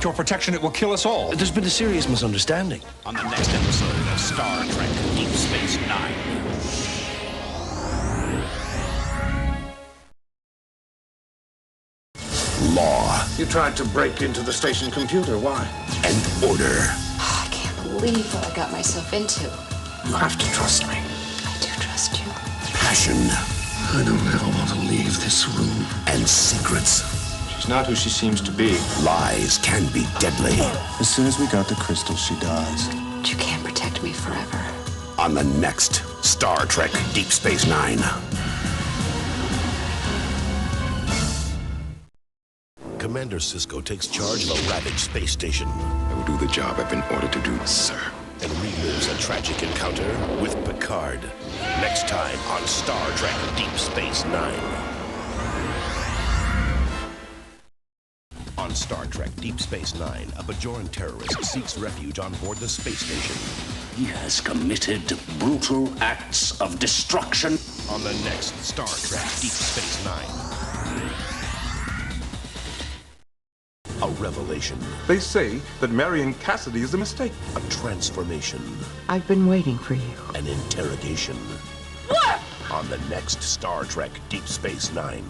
your protection, it will kill us all. There's been a serious misunderstanding. On the next episode of Star Trek Deep Space Nine. Law. You tried to break into the station computer. Why? And order. I can't believe what I got myself into. You have to trust me. I do trust you. Passion. I don't ever want to leave this room. And secrets. She's not who she seems to be. Lies can be deadly. As soon as we got the crystal, she dies. But you can't protect me forever. On the next Star Trek Deep Space Nine. Commander Sisko takes charge of a ravaged space station. I will do the job I've been ordered to do, sir. And relives a tragic encounter with Picard. Next time on Star Trek Deep Space Nine. On Star Trek Deep Space Nine, a Bajoran terrorist seeks refuge on board the space station. He has committed brutal acts of destruction. On the next Star Trek Deep Space Nine. A revelation. They say that Marion Cassidy is a mistake. A transformation. I've been waiting for you. An interrogation. What? On the next Star Trek Deep Space Nine.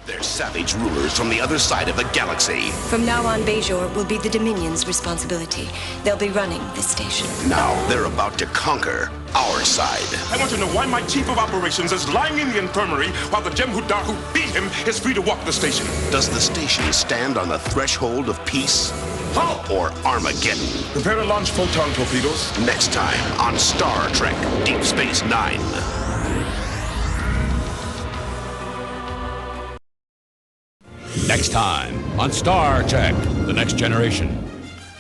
They're savage rulers from the other side of the galaxy. From now on, Bajor will be the Dominion's responsibility. They'll be running this station. Now they're about to conquer our side. I want to know why my chief of operations is lying in the infirmary while the Jem'Hadar who beat him is free to walk the station. Does the station stand on the threshold of peace? Halt! Or Armageddon? Prepare to launch photon torpedoes. Next time on Star Trek Deep Space Nine. Next time on Star Trek, The Next Generation.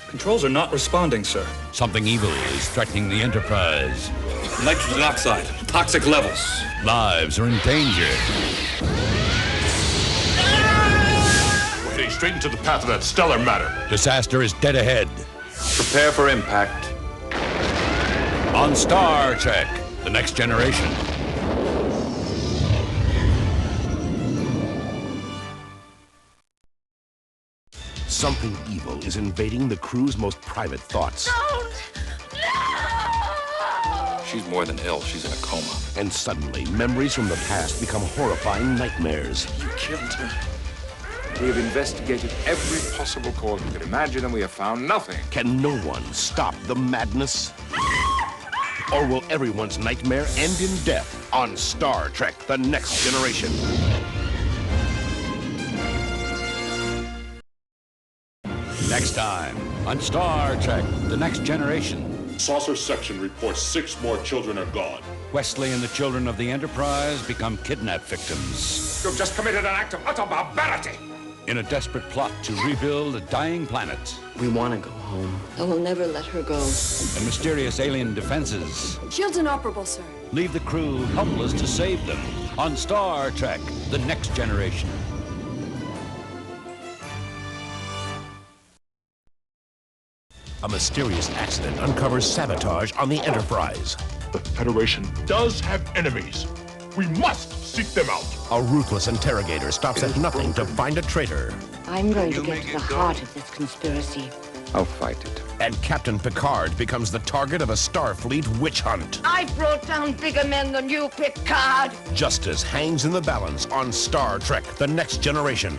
Controls are not responding, sir. Something evil is threatening the Enterprise. Nitrogen oxide, toxic levels. Lives are in danger. We're heading straight into the path of that stellar matter. Disaster is dead ahead. Prepare for impact. On Star Trek, The Next Generation. Something evil is invading the crew's most private thoughts. Don't! No! She's more than ill. She's in a coma. And suddenly, memories from the past become horrifying nightmares. You killed her. We have investigated every possible cause we could imagine, and we have found nothing. Can no one stop the madness? Or will everyone's nightmare end in death on Star Trek: The Next Generation? Next time on Star Trek, The Next Generation. Saucer section reports 6 more children are gone. Wesley and the children of the Enterprise become kidnap victims. You've just committed an act of utter barbarity. In a desperate plot to rebuild a dying planet. We want to go home. I will never let her go. And mysterious alien defenses Shield's inoperable, sir. leave the crew helpless to save them on Star Trek: The Next Generation. A mysterious accident uncovers sabotage on the Enterprise. The Federation does have enemies. We must seek them out. A ruthless interrogator stops at nothing to find a traitor. I'm going to get to the heart of this conspiracy. I'll fight it. And Captain Picard becomes the target of a Starfleet witch hunt. I brought down bigger men than you, Picard. Justice hangs in the balance on Star Trek: The Next Generation.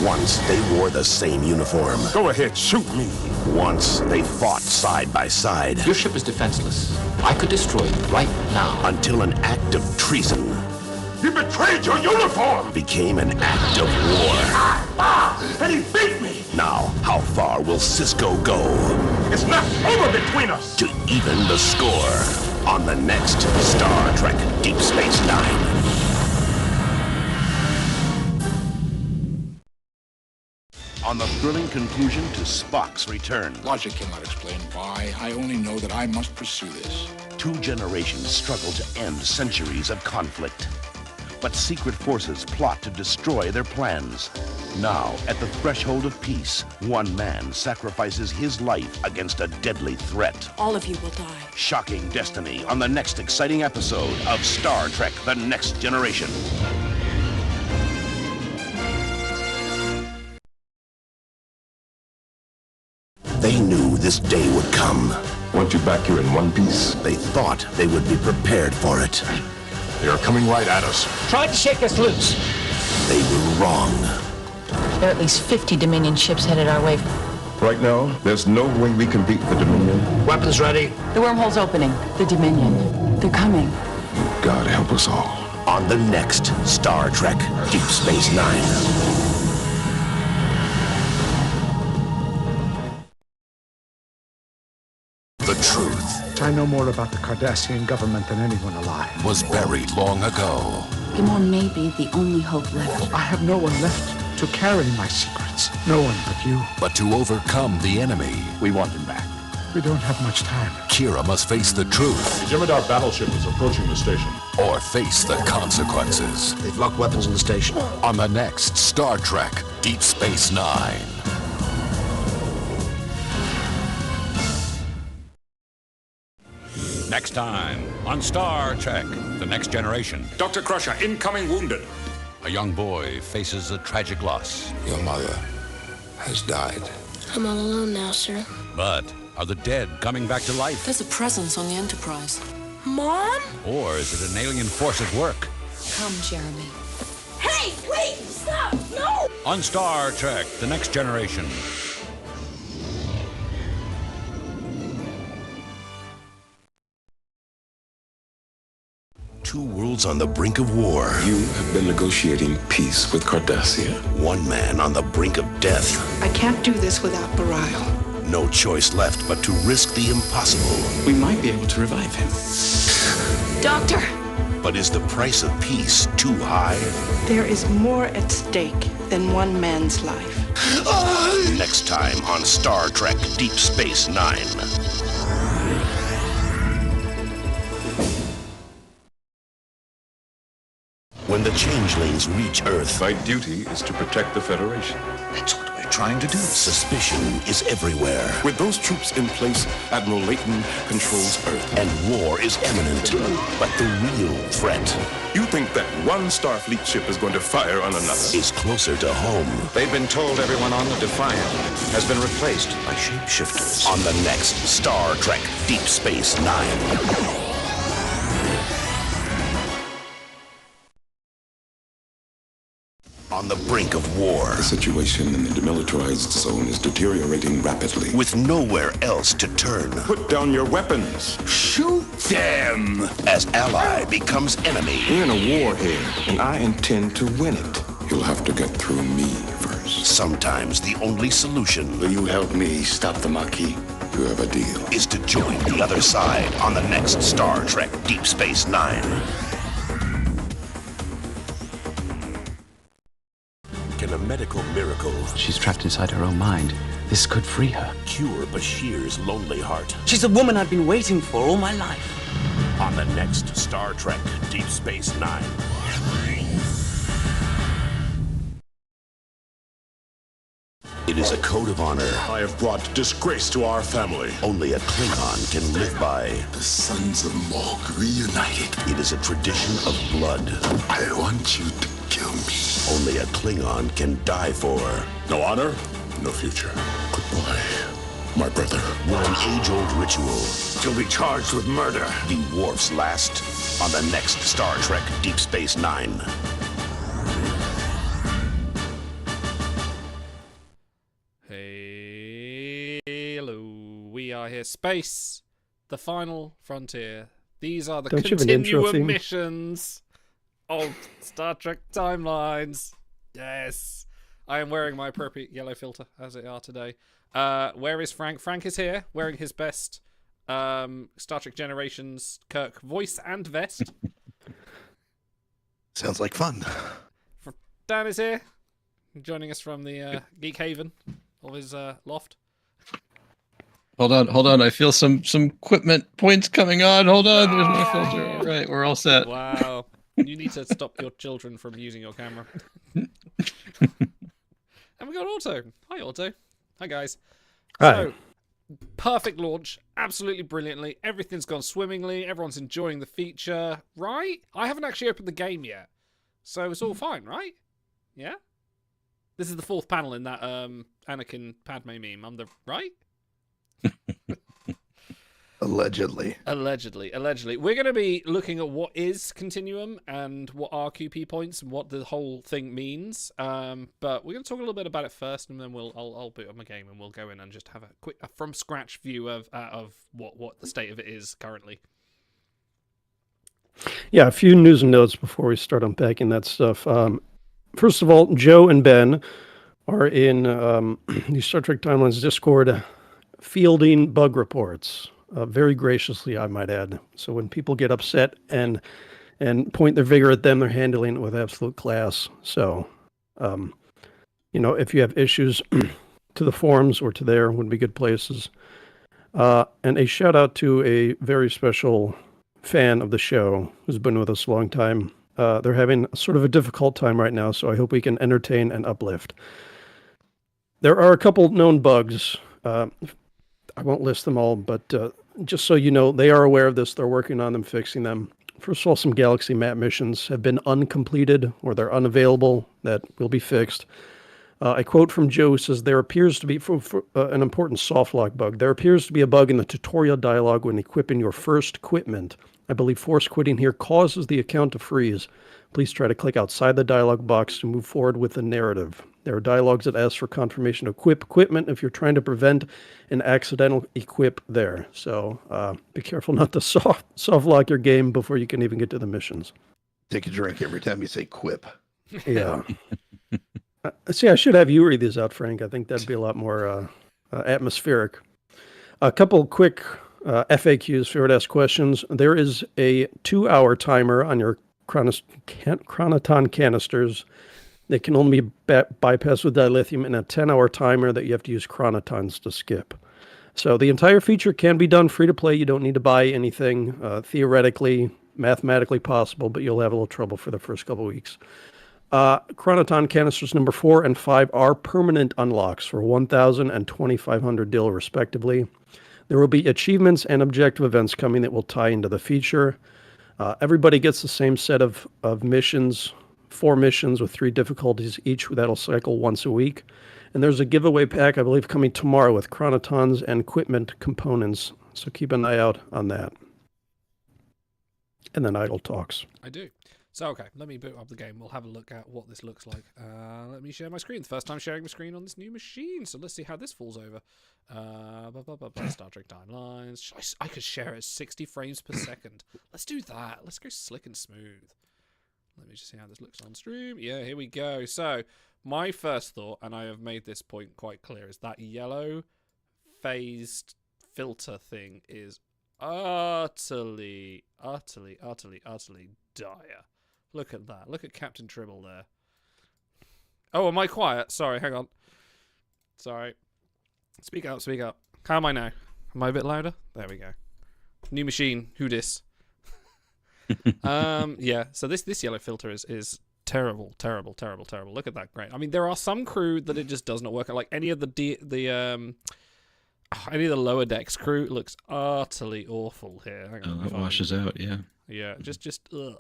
Once they wore the same uniform. Go ahead, shoot me. Once they fought side by side. Your ship is defenseless. I could destroy it right now. Until an act of treason. You betrayed your uniform! Became an act of war. And he beat me! Now, how far will Sisko go? It's not over between us! To even the score on the next Star Trek Deep Space Nine. On the thrilling conclusion to Spock's return. Logic cannot explain why. I only know that I must pursue this. 2 generations struggle to end centuries of conflict. but secret forces plot to destroy their plans. Now, at the threshold of peace, one man sacrifices his life against a deadly threat. All of you will die. Shocking destiny on the next exciting episode of Star Trek: The Next Generation. They knew this day would come. Want you back here in one piece. They thought they would be prepared for it. They are coming right at us. Try to shake us loose. They were wrong. There are at least 50 Dominion ships headed our way. Right now, there's no way we can beat the Dominion. Weapons ready. The wormhole's opening. The Dominion. They're coming. God help us all. On the next Star Trek: Deep Space Nine. The truth I know more about the Cardassian government than anyone alive. was buried long ago. Gamorrean may be the only hope left. I have no one left to carry my secrets. No one but you. But to overcome the enemy, We want him back. We don't have much time. Kira must face the truth The Jem'Hadar battleship is approaching the station. or face the consequences. They've locked weapons in the station. On the next Star Trek: Deep Space Nine. Next time on Star Trek: The Next Generation. Dr. Crusher, incoming wounded. A young boy faces a tragic loss. Your mother has died. I'm all alone now, sir. But are the dead coming back to life? There's a presence on the Enterprise. Mom? Or is it an alien force at work? Come, Jeremy. Hey, wait! Stop! No! On Star Trek: The Next Generation. Two worlds on the brink of war. You have been negotiating peace with Cardassia. One man on the brink of death. I can't do this without Belial. No choice left but to risk the impossible. We might be able to revive him. Doctor! But is the price of peace too high? There is more at stake than one man's life. Next time on Star Trek: Deep Space Nine. When the changelings reach Earth, My duty is to protect the Federation. That's what we're trying to do. suspicion is everywhere. With those troops in place, Admiral Layton controls Earth. And war is imminent. But the real threat You think that one Starfleet ship is going to fire on another? is closer to home. They've been told everyone on the Defiant has been replaced by shapeshifters. On the next Star Trek: Deep Space Nine. On the brink of war. The situation in the demilitarized zone is deteriorating rapidly. With nowhere else to turn. Put down your weapons. Shoot them! As ally becomes enemy. We're in a war here, and I intend to win it. You'll have to get through me first. Sometimes the only solution Will you help me stop the Maquis? You have a deal. is to join the other side on the next Star Trek: Deep Space Nine. Can a medical miracle She's trapped inside her own mind. This could free her. cure Bashir's lonely heart? She's the woman I've been waiting for all my life. On the next Star Trek: Deep Space Nine. It is a code of honor I have brought disgrace to our family. only a Klingon can live by. The sons of Morg reunited. It is a tradition of blood I want you to kill me. only a Klingon can die for. No honor, no future. Goodbye, my brother. With an age-old ritual, You'll be charged with murder. be Worf's last on the next Star Trek: Deep Space Nine. Hello, we are here. Space, the final frontier. These are the Don't you have an intro continuum theme? missions of Star Trek timelines. Yes, I am wearing my appropriate yellow filter as it are today. Where is Frank? Frank is here, wearing his best Star Trek Generations Kirk voice and vest. Sounds like fun. Dan is here, joining us from the Geek Haven of his loft. Hold on. I feel some Quipment points coming on. Hold on, there's my filter. All right, we're all set. Wow. You need to stop your children from using your camera. And we got Auto. Hi, Auto. Hi, guys. Hi. So, perfect launch. Absolutely brilliantly. Everything's gone swimmingly. Everyone's enjoying the feature. Right? I haven't actually opened the game yet. So it's all fine, right? Yeah? This is the fourth panel in that Anakin Padme meme. I'm the... Right? Allegedly. Allegedly. We're going to be looking at what is Continuum and what are QP points and what the whole thing means. But we're going to talk a little bit about it first, and then I'll boot up my game and we'll go in and just have a quick from scratch view of what the state of it is currently. Yeah, a few news and notes before we start unpacking that stuff. First of all, Joe and Ben are in the Star Trek Timelines Discord fielding bug reports. Very graciously, I might add. So when people get upset and point their vigor at them, they're handling it with absolute class. So, if you have issues to the forums or to there would be good places. And a shout out to a very special fan of the show who's been with us a long time. They're having sort of a difficult time right now, so I hope we can entertain and uplift. There are a couple known bugs. I won't list them all, but just so you know, they are aware of this. They're working on them, fixing them. First of all, some Galaxy map missions have been uncompleted or they're unavailable. That will be fixed. A quote from Joe who says, there appears to be, for an important soft lock bug, there appears to be a bug in the tutorial dialogue when equipping your first Quipment. I believe force quitting here causes the account to freeze. Please try to click outside the dialog box to move forward with the narrative. There are dialogues that ask for confirmation of Quipment if you're trying to prevent an accidental equip there. So be careful not to soft lock your game before you can even get to the missions. Take a drink every time you say quip. Yeah. See, I should have you read these out, Frank. I think that'd be a lot more atmospheric. A couple quick FAQs, favorite ask questions. There is a 2-hour timer on your Chronoton canisters. They can only be bypassed with dilithium, and a 10-hour timer that you have to use chronotons to skip. So the entire feature can be done free to play. You don't need to buy anything. Theoretically, mathematically possible, but you'll have a little trouble for the first couple weeks. Chronoton canisters number 4 and 5 are permanent unlocks for 1,000 and 2,500 DIL respectively. There will be achievements and objective events coming that will tie into the feature. Everybody gets the same set of missions, 4 missions with 3 difficulties each that'll cycle once a week. And there's a giveaway pack, I believe, coming tomorrow with chronotons and Quipment components. So keep an eye out on that. And then idle talks. I do. So, okay, let me boot up the game. We'll have a look at what this looks like. Let me share my screen. The first time sharing my screen on this new machine. So let's see how this falls over. Star Trek Timelines. I could share it at 60 frames per second. Let's do that. Let's go slick and smooth. Let me just see how this looks on stream. Yeah, here we go. So, my first thought, and I have made this point quite clear, is that yellow phased filter thing is utterly dire. Look at that. Look at Captain Tribble there. Oh, am I quiet? Sorry, hang on. Sorry. Speak up, speak up. How am I now? Am I a bit louder? There we go. New machine. Who dis? Yeah, so this yellow filter is terrible. Look at that grain. I mean, there are some crew that it just does not work. Like any of the lower decks crew looks utterly awful here. Hang on, that washes out, yeah. Yeah, just ugh.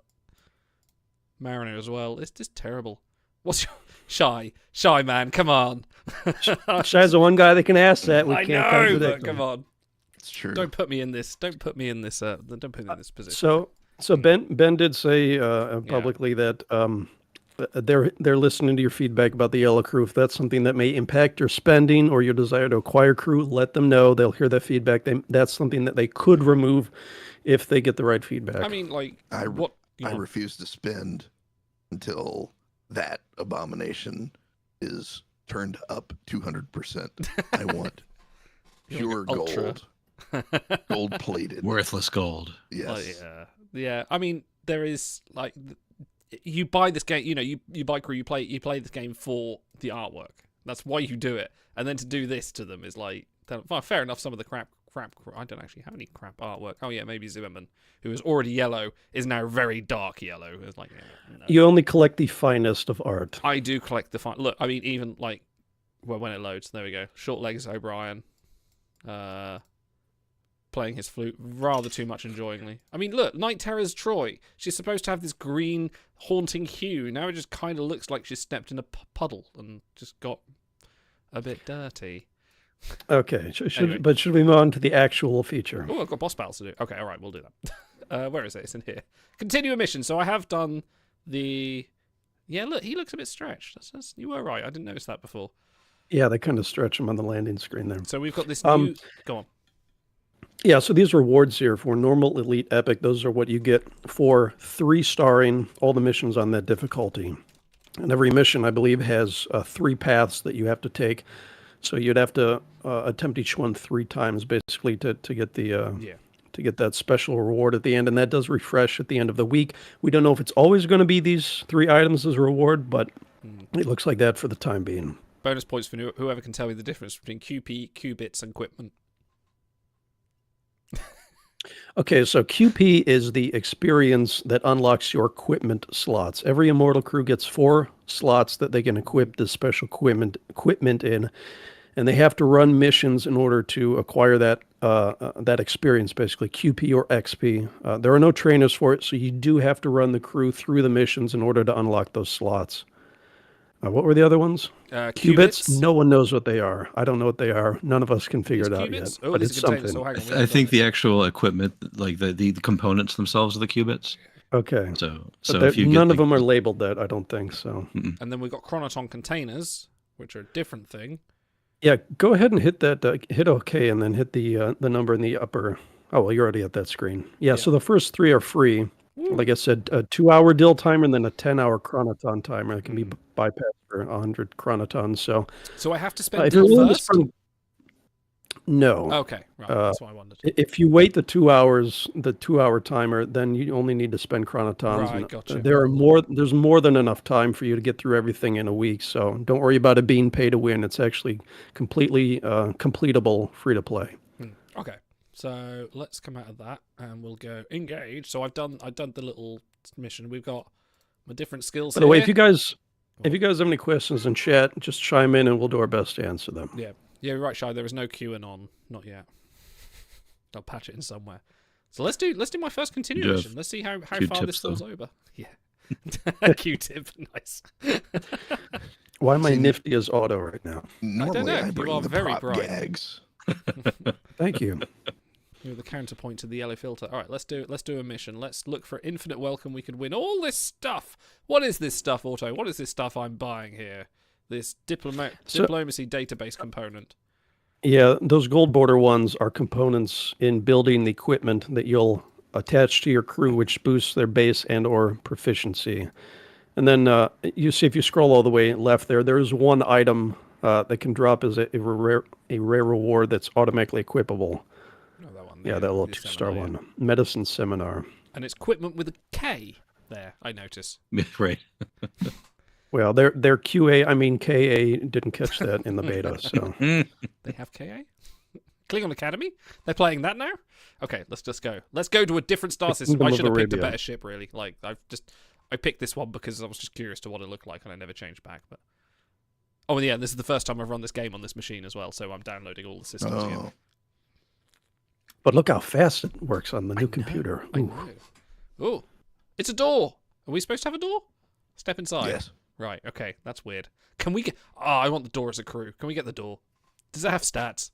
Mariner as well. It's just terrible. What's your... Shy man, come on. Shy's the one guy that can ask that. We I can't know, contradict but come on. It's true. Don't put me in this. Don't put me in this position. So Ben did say publicly that they're listening to your feedback about the yellow crew. If that's something that may impact your spending or your desire to acquire crew, let them know. They'll hear that feedback. That's something that they could remove if they get the right feedback. I mean, like, I refuse to spend until that abomination is turned up 200%. I want pure gold. Gold plated. Worthless gold. Yes. Yeah. I mean, there is like you buy this game, you buy crew, you play this game for the artwork. That's why you do it. And then to do this to them is like, well, fair enough, some of the crap crap. I don't actually have any crap artwork. Oh yeah, maybe Zimmerman, who is already yellow, is now very dark yellow. It's like, no. You only collect the finest of art. I do collect the fine. Look, I mean, even like, well, when it loads, there we go. Short legs O'Brien, playing his flute rather too much enjoyingly. I mean, look, Night Terror's Troy. She's supposed to have this green, haunting hue. Now it just kind of looks like she stepped in a puddle and just got a bit dirty. Okay, Anyway. But should we move on to the actual feature? Oh, I've got boss battles to do. Okay, all right, we'll do that. Where is it? It's in here. Continue mission. So I have done the... Yeah, look, he looks a bit stretched. You were right. I didn't notice that before. Yeah, they kind of stretch him on the landing screen there. So we've got this new... Go on. Yeah, so these rewards here for normal, elite, epic, those are what you get for 3-starring all the missions on that difficulty. And every mission, I believe, has 3 paths that you have to take. So you'd have to attempt each one 3 times, basically, to get the to get that special reward at the end. And that does refresh at the end of the week. We don't know if it's always going to be these 3 items as a reward, but it looks like that for the time being. Bonus points for whoever can tell me the difference between QP, qubits, and Quipment. Okay, so QP is the experience that unlocks your equipment slots. Every Immortal crew gets 4 slots that they can equip this special equipment in, and they have to run missions in order to acquire that that experience, basically QP or XP. There are no trainers for it, so you do have to run the crew through the missions in order to unlock those slots. What were the other ones? Qubits? No one knows what they are. I don't know what they are. None of us can figure it out yet. Oh, but it's something. So I think the actual equipment, like the components themselves, are the qubits. Okay. So if you none of them are labeled that. I don't think so. And then we've got chronoton containers, which are a different thing. Yeah, go ahead and hit that. Hit OK, and then hit the number in the upper. Oh well, you're already at that screen. Yeah. So the first 3 are free. Like I said, a 2-hour dill timer and then a 10-hour chronoton timer. It can be bypassed for 100 chronotons. So I have to spend dill first? No. Okay, right. That's what I wondered. If you wait the 2 hours, the 2-hour timer, then you only need to spend chronotons. Right, gotcha. There's more than enough time for you to get through everything in a week. So don't worry about it being pay to win. It's actually completely completable, free to play. Okay. So let's come out of that and we'll go engage. So I've done the little mission. We've got my different skills. By the way, if you guys have any questions in chat, just chime in and we'll do our best to answer them. Yeah, you're right, Shai. There is no QAnon, not yet. I'll patch it in somewhere. So let's do my first continuation mission. Let's see how far this goes over. Yeah, Q-tip, nice. Why am I nifty as auto right now? Normally I you are very bright. Gags. Thank you. You're the counterpoint to the yellow filter. All right, let's do a mission. Let's look for infinite welcome. We could win all this stuff. What is this stuff, Auto? What is this stuff I'm buying here? This diplomacy database component. Yeah, those gold border ones are components in building the equipment that you'll attach to your crew, which boosts their base and or proficiency. And then you see if you scroll all the way left there is one item that can drop as a rare reward that's automatically equipable. Oh, that one. Yeah, that little 2-star one. Medicine Seminar. And it's Quipment with a K there, I notice. Right. Well, their QA, I mean KA, didn't catch that in the beta, so. They have KA? Klingon Academy? They're playing that now? Okay, let's just go. Let's go to a different star system. I should have picked a better ship, really. Like, I picked this one because I was just curious to what it looked like, and I never changed back, but... Oh, and yeah, this is the first time I've run this game on this machine as well, so I'm downloading all the systems again. But look how fast it works on the new computer. I know. Oh, it's a door. Are we supposed to have a door? Step inside. Yes. Right, okay, that's weird. Can we get... Oh, I want the door as a crew. Can we get the door? Does it have stats?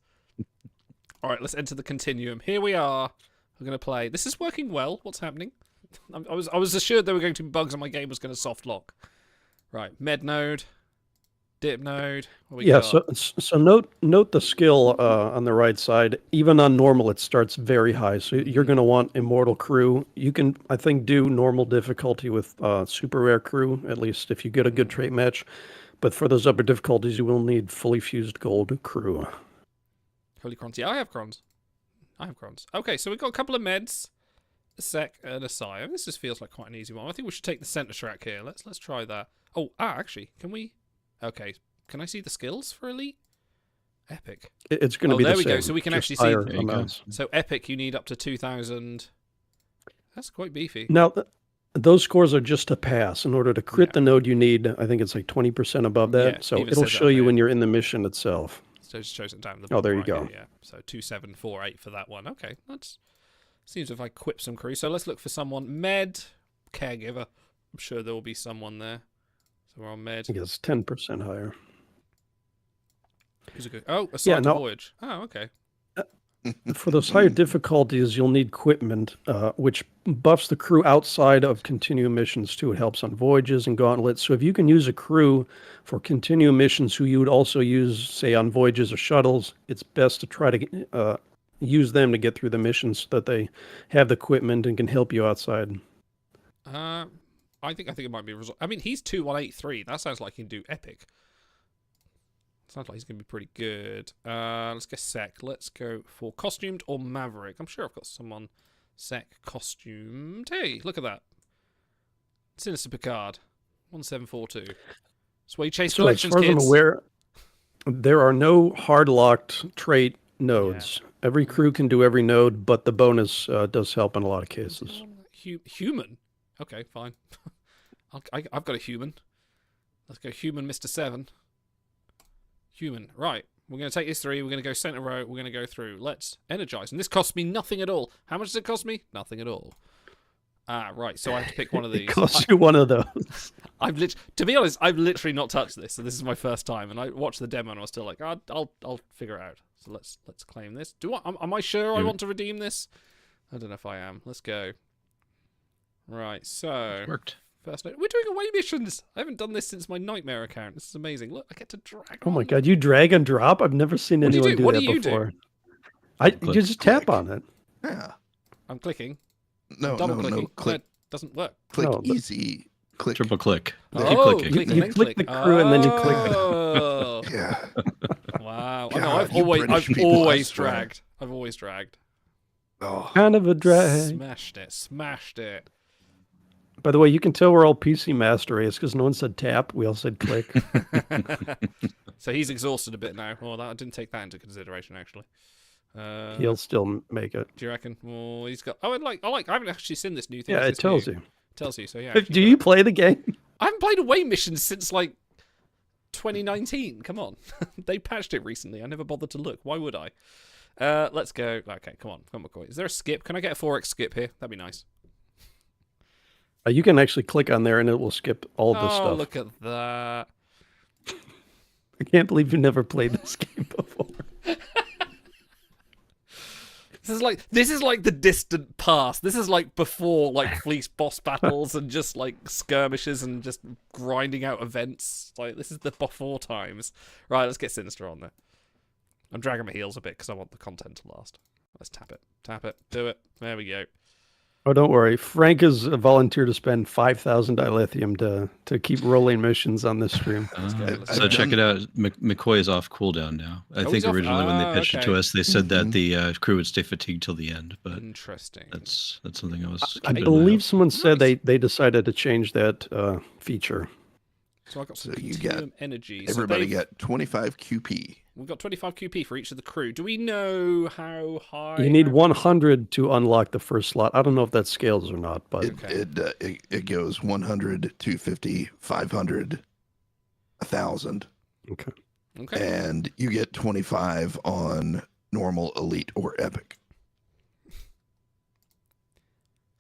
All right, let's enter the Continuum. Here we are. We're going to play. This is working well. What's happening? I was assured there were going to be bugs and my game was going to soft lock. Right, med node. Dip node. Yeah, so note the skill on the right side. Even on normal, it starts very high. So you're going to want Immortal Crew. You can, I think, do normal difficulty with Super Rare Crew, at least if you get a good trait match. But for those upper difficulties, you will need fully fused gold crew. Holy crons. Yeah, I have crons. Okay, so we've got a couple of meds, a sec, and a sire. This just feels like quite an easy one. I think we should take the center track here. Let's try that. Oh, actually, can we... Okay, can I see the skills for Elite? Epic. It's going to be the same. There we go. So we can just actually see. higher amounts. So epic, you need up to 2,000. That's quite beefy. Now, those scores are just to pass. In order to crit the node, you need, I think it's like 20% above that. Yeah, so even it'll says show that you there. when you're in the mission itself. So it just shows it down the Oh, there you right go. here, yeah. So 2748 for that one. Okay, that's seems if I quip some crew. So let's look for someone. Med, caregiver. I'm sure there will be someone there. So we're on med. I guess 10% higher. Who's a good? Oh, assigned to no. voyage. Oh, okay. For those higher difficulties, you'll need Quipment, which buffs the crew outside of Continuum missions too. It helps on voyages and Gauntlet. So if you can use a crew for Continuum missions who you would also use, say, on voyages or shuttles, it's best to try to use them to get through the missions so that they have the equipment and can help you outside. I think it might be. I mean, he's 2183. That sounds like he can do epic. Sounds like he's going to be pretty good. Let's get Sec. Let's go for costumed or Maverick. I'm sure I've got someone Sec costumed. Hey, look at that. Sinister Picard. 1742. That's why you chase collections, as far as kids. I'm aware, there are no hard-locked trait nodes. Yeah. Every crew can do every node, but the bonus does help in a lot of cases. Human? Okay, fine. I've got a human. Let's go human Mr. 7. Human. Right. We're going to take these three. We're going to go center row. We're going to go through. Let's energize. And this costs me nothing at all. How much does it cost me? Nothing at all. Right. So I have to pick one of these. It costs you one of those. To be honest, I've literally not touched this. So this is my first time. And I watched the demo and I was still like, I'll figure it out. So let's claim this. Am I sure I want to redeem this? I don't know if I am. Let's go. Right. So. Worked. First note. We're doing away missions. I haven't done this since my Nightmare account. This is amazing. Look, I get to drag. Oh my god, you drag and drop? I've never seen anyone do that before. You just tap on it. Yeah. I'm clicking. No, double clicking. click. No, it doesn't work. Click easy. Click. Triple click. Oh, Keep clicking. You click the crew and then you click. Oh. Yeah. Wow. God, No, I've always dragged. I've always dragged. Oh. Kind of a drag. Smashed it. By the way, you can tell we're all PC Master Race because no one said tap. We all said click. So he's exhausted a bit now. Oh, I didn't take that into consideration, actually. He'll still make it. Do you reckon? Well, he's got. Oh, I haven't actually seen this new thing. Yeah, it tells you. It tells you. So yeah. Do you play the game? I haven't played away missions since like 2019. Come on, they patched it recently. I never bothered to look. Why would I? Let's go. Okay, come on, McCoy. Is there a skip? Can I get a 4x skip here? That'd be nice. You can actually click on there and it will skip all this stuff. Oh, look at that. I can't believe you never played this game before. This is like the distant past. This is like before like fleece boss battles and just like skirmishes and just grinding out events. Like this is the before times. Right, let's get Sinister on there. I'm dragging my heels a bit because I want the content to last. Let's tap it. Tap it. Do it. There we go. Oh, don't worry. Frank has volunteered to spend 5,000 dilithium to keep rolling missions on this stream. So check it out. McCoy is off cooldown now. I think originally when they pitched it to us, they said that the crew would stay fatigued till the end. But interesting. That's something I was. I believe someone said they decided to change that feature. So I got some you got energy. Everybody got 25 QP. We've got 25 QP for each of the crew. Do we know how high? You need 100 to unlock the first slot. I don't know if that scales or not, but it goes 100, 250, 500, 1,000. Okay. And you get 25 on normal, elite, or epic.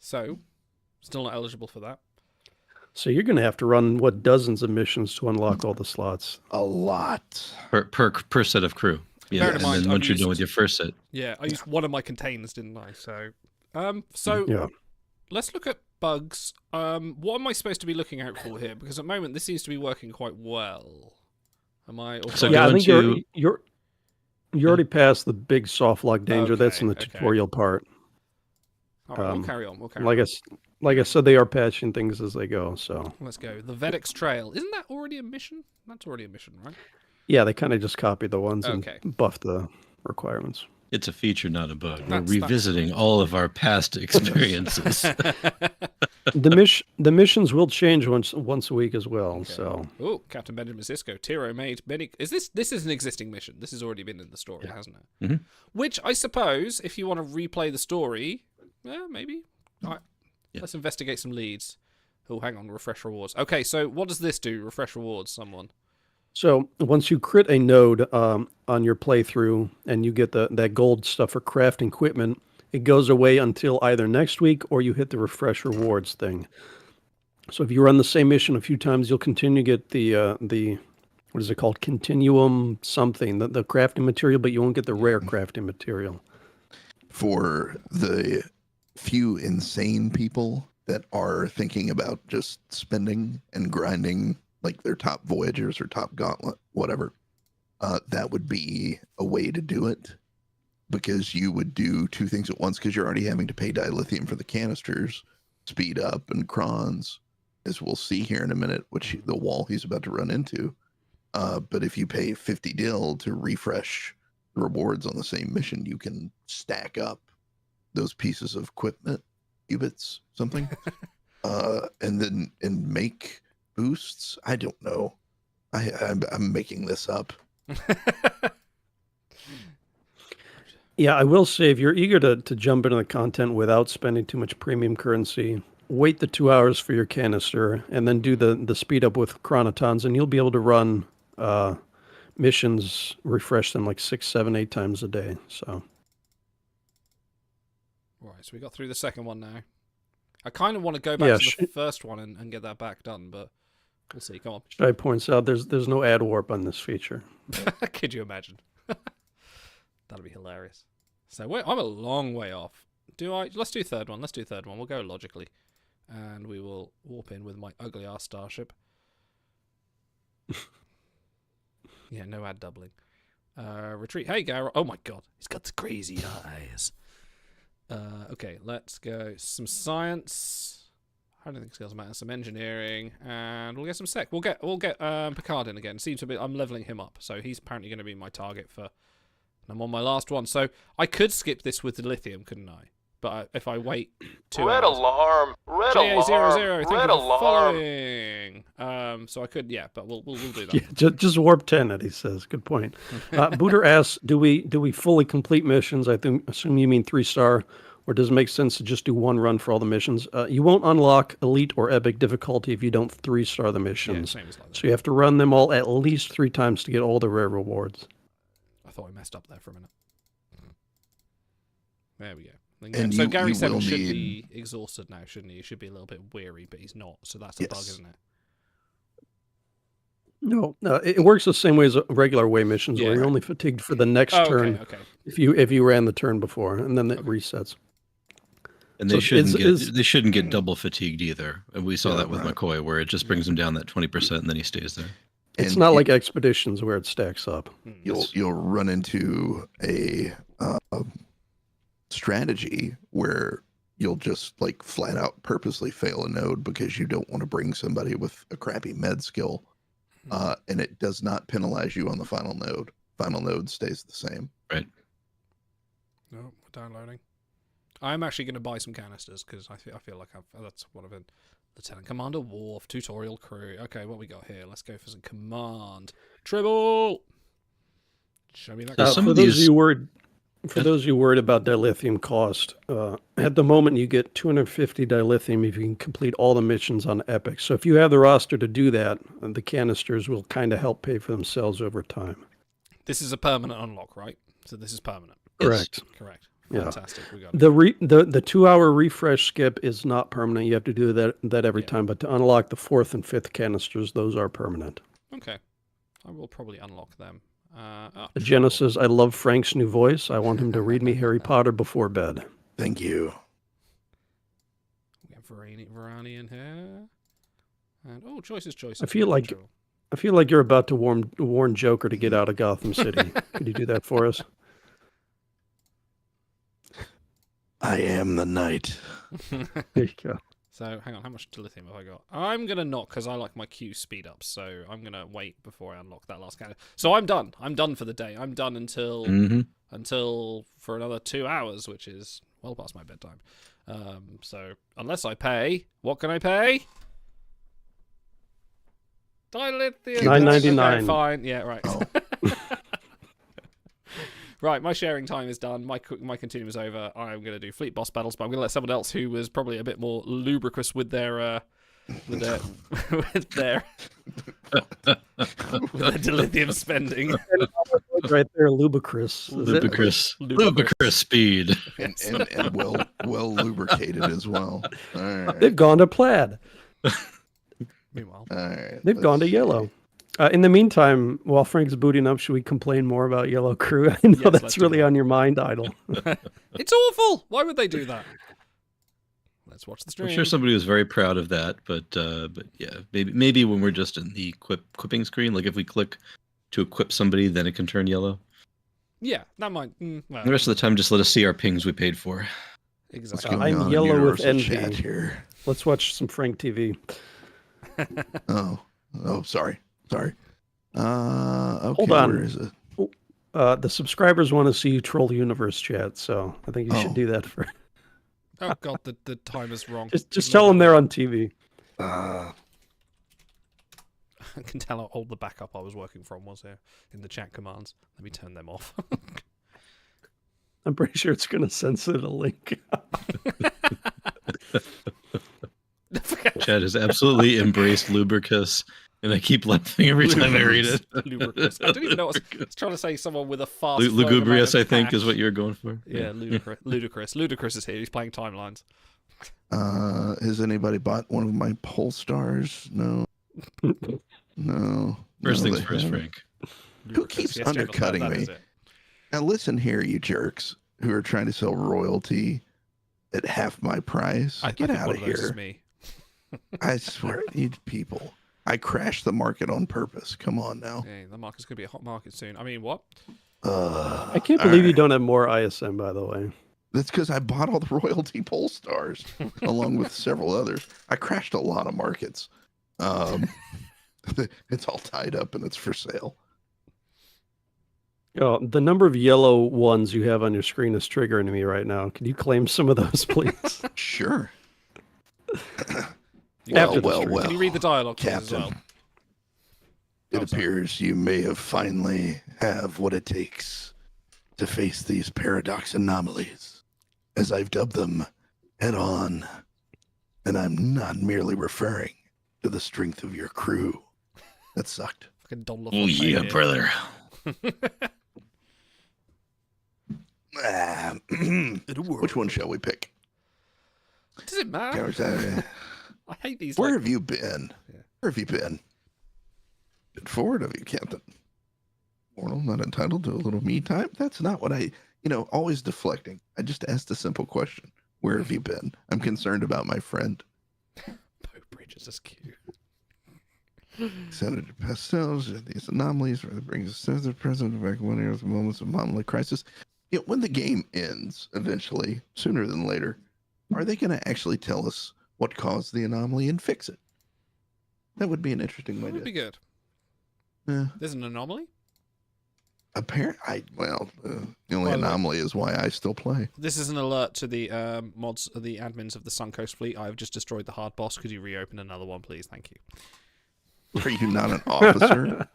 So, still not eligible for that. So you're going to have to run, dozens of missions to unlock all the slots. A lot. Per set of crew. Yeah, and then once you're done with your first set. Yeah, I used one of my containers, didn't I? So, yeah. Let's look at bugs. What am I supposed to be looking out for here? Because at the moment, this seems to be working quite well. Am I? So yeah, I think you're already past the big soft lock danger. Okay, That's in the tutorial part. All right, we'll carry on. Like I said, they are patching things as they go. So let's go. The Vedek's Trail. Isn't that already a mission? That's already a mission, right? Yeah, they kind of just copied the ones and buffed the requirements. It's a feature, not a bug. We're revisiting all of our past experiences. The missions will change once a week as well. Okay. So. Oh, Captain Benjamin Sisko, Tiro made many. This is an existing mission? This has already been in the story, hasn't it? Mm-hmm. Which I suppose, if you want to replay the story, maybe. All right, let's investigate some leads. Oh, hang on, refresh rewards. Okay, so what does this do? Refresh rewards, someone. So once you crit a node on your playthrough and you get that gold stuff for crafting equipment, it goes away until either next week or you hit the refresh rewards thing. So if you run the same mission a few times, you'll continue to get the what is it called? Continuum something, the crafting material, but you won't get the rare crafting material. For the few insane people that are thinking about just spending and grinding like their top Voyagers or top Gauntlet, whatever, that would be a way to do it, because you would do two things at once, because you're already having to pay dilithium for the canisters, speed up, and crons, as we'll see here in a minute, which the wall he's about to run into. But if you pay 50 dill to refresh the rewards on the same mission, you can stack up those pieces of equipment, qubits, something, and make boosts. I don't know. I'm making this up. Yeah, I will say, if you're eager to jump into the content without spending too much premium currency, wait the 2 hours for your canister and then do the speed up with chronotons, and you'll be able to run missions, refresh them like 6, 7, 8 times a day. So. Right, so we got through the second one now. I kind of want to go back to the first one and get that back done, but we'll see. Come on. Shai points out there's no ad warp on this feature. Could you imagine? That'll be hilarious. So I'm a long way off. Let's do third one. Let's do third one. We'll go logically. And we will warp in with my ugly ass starship. Yeah, no ad doubling. Retreat. Hey, Garrett. Oh my god. He's got the crazy eyes. Okay, let's go. Some science. I don't think skills matter. Some engineering. And we'll get some sec. We'll get Picard in again. Seems to be I'm leveling him up. So he's apparently going to be my target for... I'm on my last one, so I could skip this with the lithium, couldn't I? But if I wait 2 hours... Alarm! Red GA00, alarm! thank you for following. So I could, but we'll do that. Yeah, just warp 10 it, he says. Good point. Booter asks, do we fully complete missions? I assume you mean 3-star, or does it make sense to just do one run for all the missions? You won't unlock elite or epic difficulty if you don't 3-star the missions. Yeah, same as like that. So you have to run them all at least 3 times to get all the rare rewards. I thought I messed up there for a minute. There we go. And so Gary 7 should be exhausted now, shouldn't he? He should be a little bit weary, but he's not. So that's a bug, isn't it? No, it works the same way as regular way missions, where you're only fatigued for the next turn. Okay. If you ran the turn before, and then it resets. And they shouldn't get double fatigued either. And we saw that with McCoy, where it just brings him down that 20%, and then he stays there. It's not like expeditions where it stacks up. You'll run into a strategy where you'll just like flat out purposely fail a node because you don't want to bring somebody with a crappy med skill, and it does not penalize you on the final node. Final node stays the same. Right. No, we're downloading. I'm actually going to buy some canisters because I feel like that's what I've been. Lieutenant Commander Worf, tutorial crew. Okay, what we got here? Let's go for some command. Tribble! Show me that. For those of you worried about dilithium cost, at the moment you get 250 dilithium if you can complete all the missions on Epic. So if you have the roster to do that, the canisters will kind of help pay for themselves over time. This is a permanent unlock, right? So this is permanent. Correct. Yes. Correct. Yeah. Fantastic. We got it. The 2 hour refresh skip is not permanent. You have to do that every time. But to unlock the 4th and 5th canisters, those are permanent. Okay, I will probably unlock them. Jenna says, "I love Frank's new voice. I want him to read me Harry Potter before bed." Thank you. We have Varani in here, and choices. I feel like you're about to warn Joker to get out of Gotham City. Could you do that for us? I am the knight. There you go. So, hang on, how much dilithium have I got? I'm going to not, because I like my Q speed up, so I'm going to wait before I unlock that last canister. So I'm done. I'm done for the day. I'm done until for another 2 hours, which is well past my bedtime. So unless I pay, what can I pay? Dilithium. $9.99. Okay, fine. Yeah, right. Right, my sharing time is done. My continuum is over. I'm going to do fleet boss battles, but I'm going to let someone else who was probably a bit more lubricous with their with their dilithium spending. Right there, ludicrous. Ludicrous speed. And well lubricated as well. All right. They've gone to plaid. Meanwhile, all right, they've gone to yellow. In the meantime, while Frank's booting up, should we complain more about Yellow Crew? I know that's really on your mind, Idle. It's awful. Why would they do that? Let's watch the stream. I'm sure somebody was very proud of that, but yeah, maybe when we're just in the equipping screen, like if we click to equip somebody, then it can turn yellow. Yeah, that might. Well, the rest of the time, just let us see our pings we paid for. Exactly. I'm yellow with envy. Here. Let's watch some Frank TV. Oh, sorry. Okay, hold on. Where is it? The subscribers want to see you troll the universe chat, so I think you should do that for. Oh God, the time is wrong. Just tell them they're on TV. I can tell how old the backup I was working from was here in the chat commands. Let me turn them off. I'm pretty sure it's going to censor the link. Chad has absolutely embraced lubricous, and I keep laughing every time I read it. Lubricous. I didn't even know what I was trying to say. Someone with a fast. Lugubrious, I think, is what you're going for. Yeah, ludicrous. Ludicrous is here. He's playing timelines. Has anybody bought one of my Polestars? No. No. First things first, Frank. Who keeps undercutting me? Now listen here, you jerks who are trying to sell royalty at half my price. Get out of here. Me. I swear, you people. I crashed the market on purpose. Come on now. Okay, the market's going to be a hot market soon. I mean, what? I can't believe you don't have more ISM, by the way. That's because I bought all the royalty Polestars along with several others. I crashed a lot of markets. It's all tied up and it's for sale. Oh, the number of yellow ones you have on your screen is triggering me right now. Can you claim some of those, please? Sure. Well. Can you read the dialogue, Captain, as well? It appears you may have finally have what it takes to face these paradox anomalies, as I've dubbed them, head on. And I'm not merely referring to the strength of your crew. That sucked. Oh yeah, brother. Which one shall we pick? Does it matter? I hate these. Where have you been? Yeah. Where have you been? Been forward of you, Captain. Mortal, not entitled to a little me time? That's not what I, always deflecting. I just asked a simple question. Where have you been? I'm concerned about my friend. Poe Bridges is cute. Senator Pastels, these anomalies where it brings us to the present back one of the moments of anomaly crisis. When the game ends, eventually, sooner than later, are they going to actually tell us what caused the anomaly and fix it? That would be an interesting way. That would be good. There's an anomaly? Apparently, the only anomaly is why I still play. This is an alert to the mods, the admins of the Suncoast fleet. I've just destroyed the hard boss. Could you reopen another one, please? Thank you. Are you not an officer?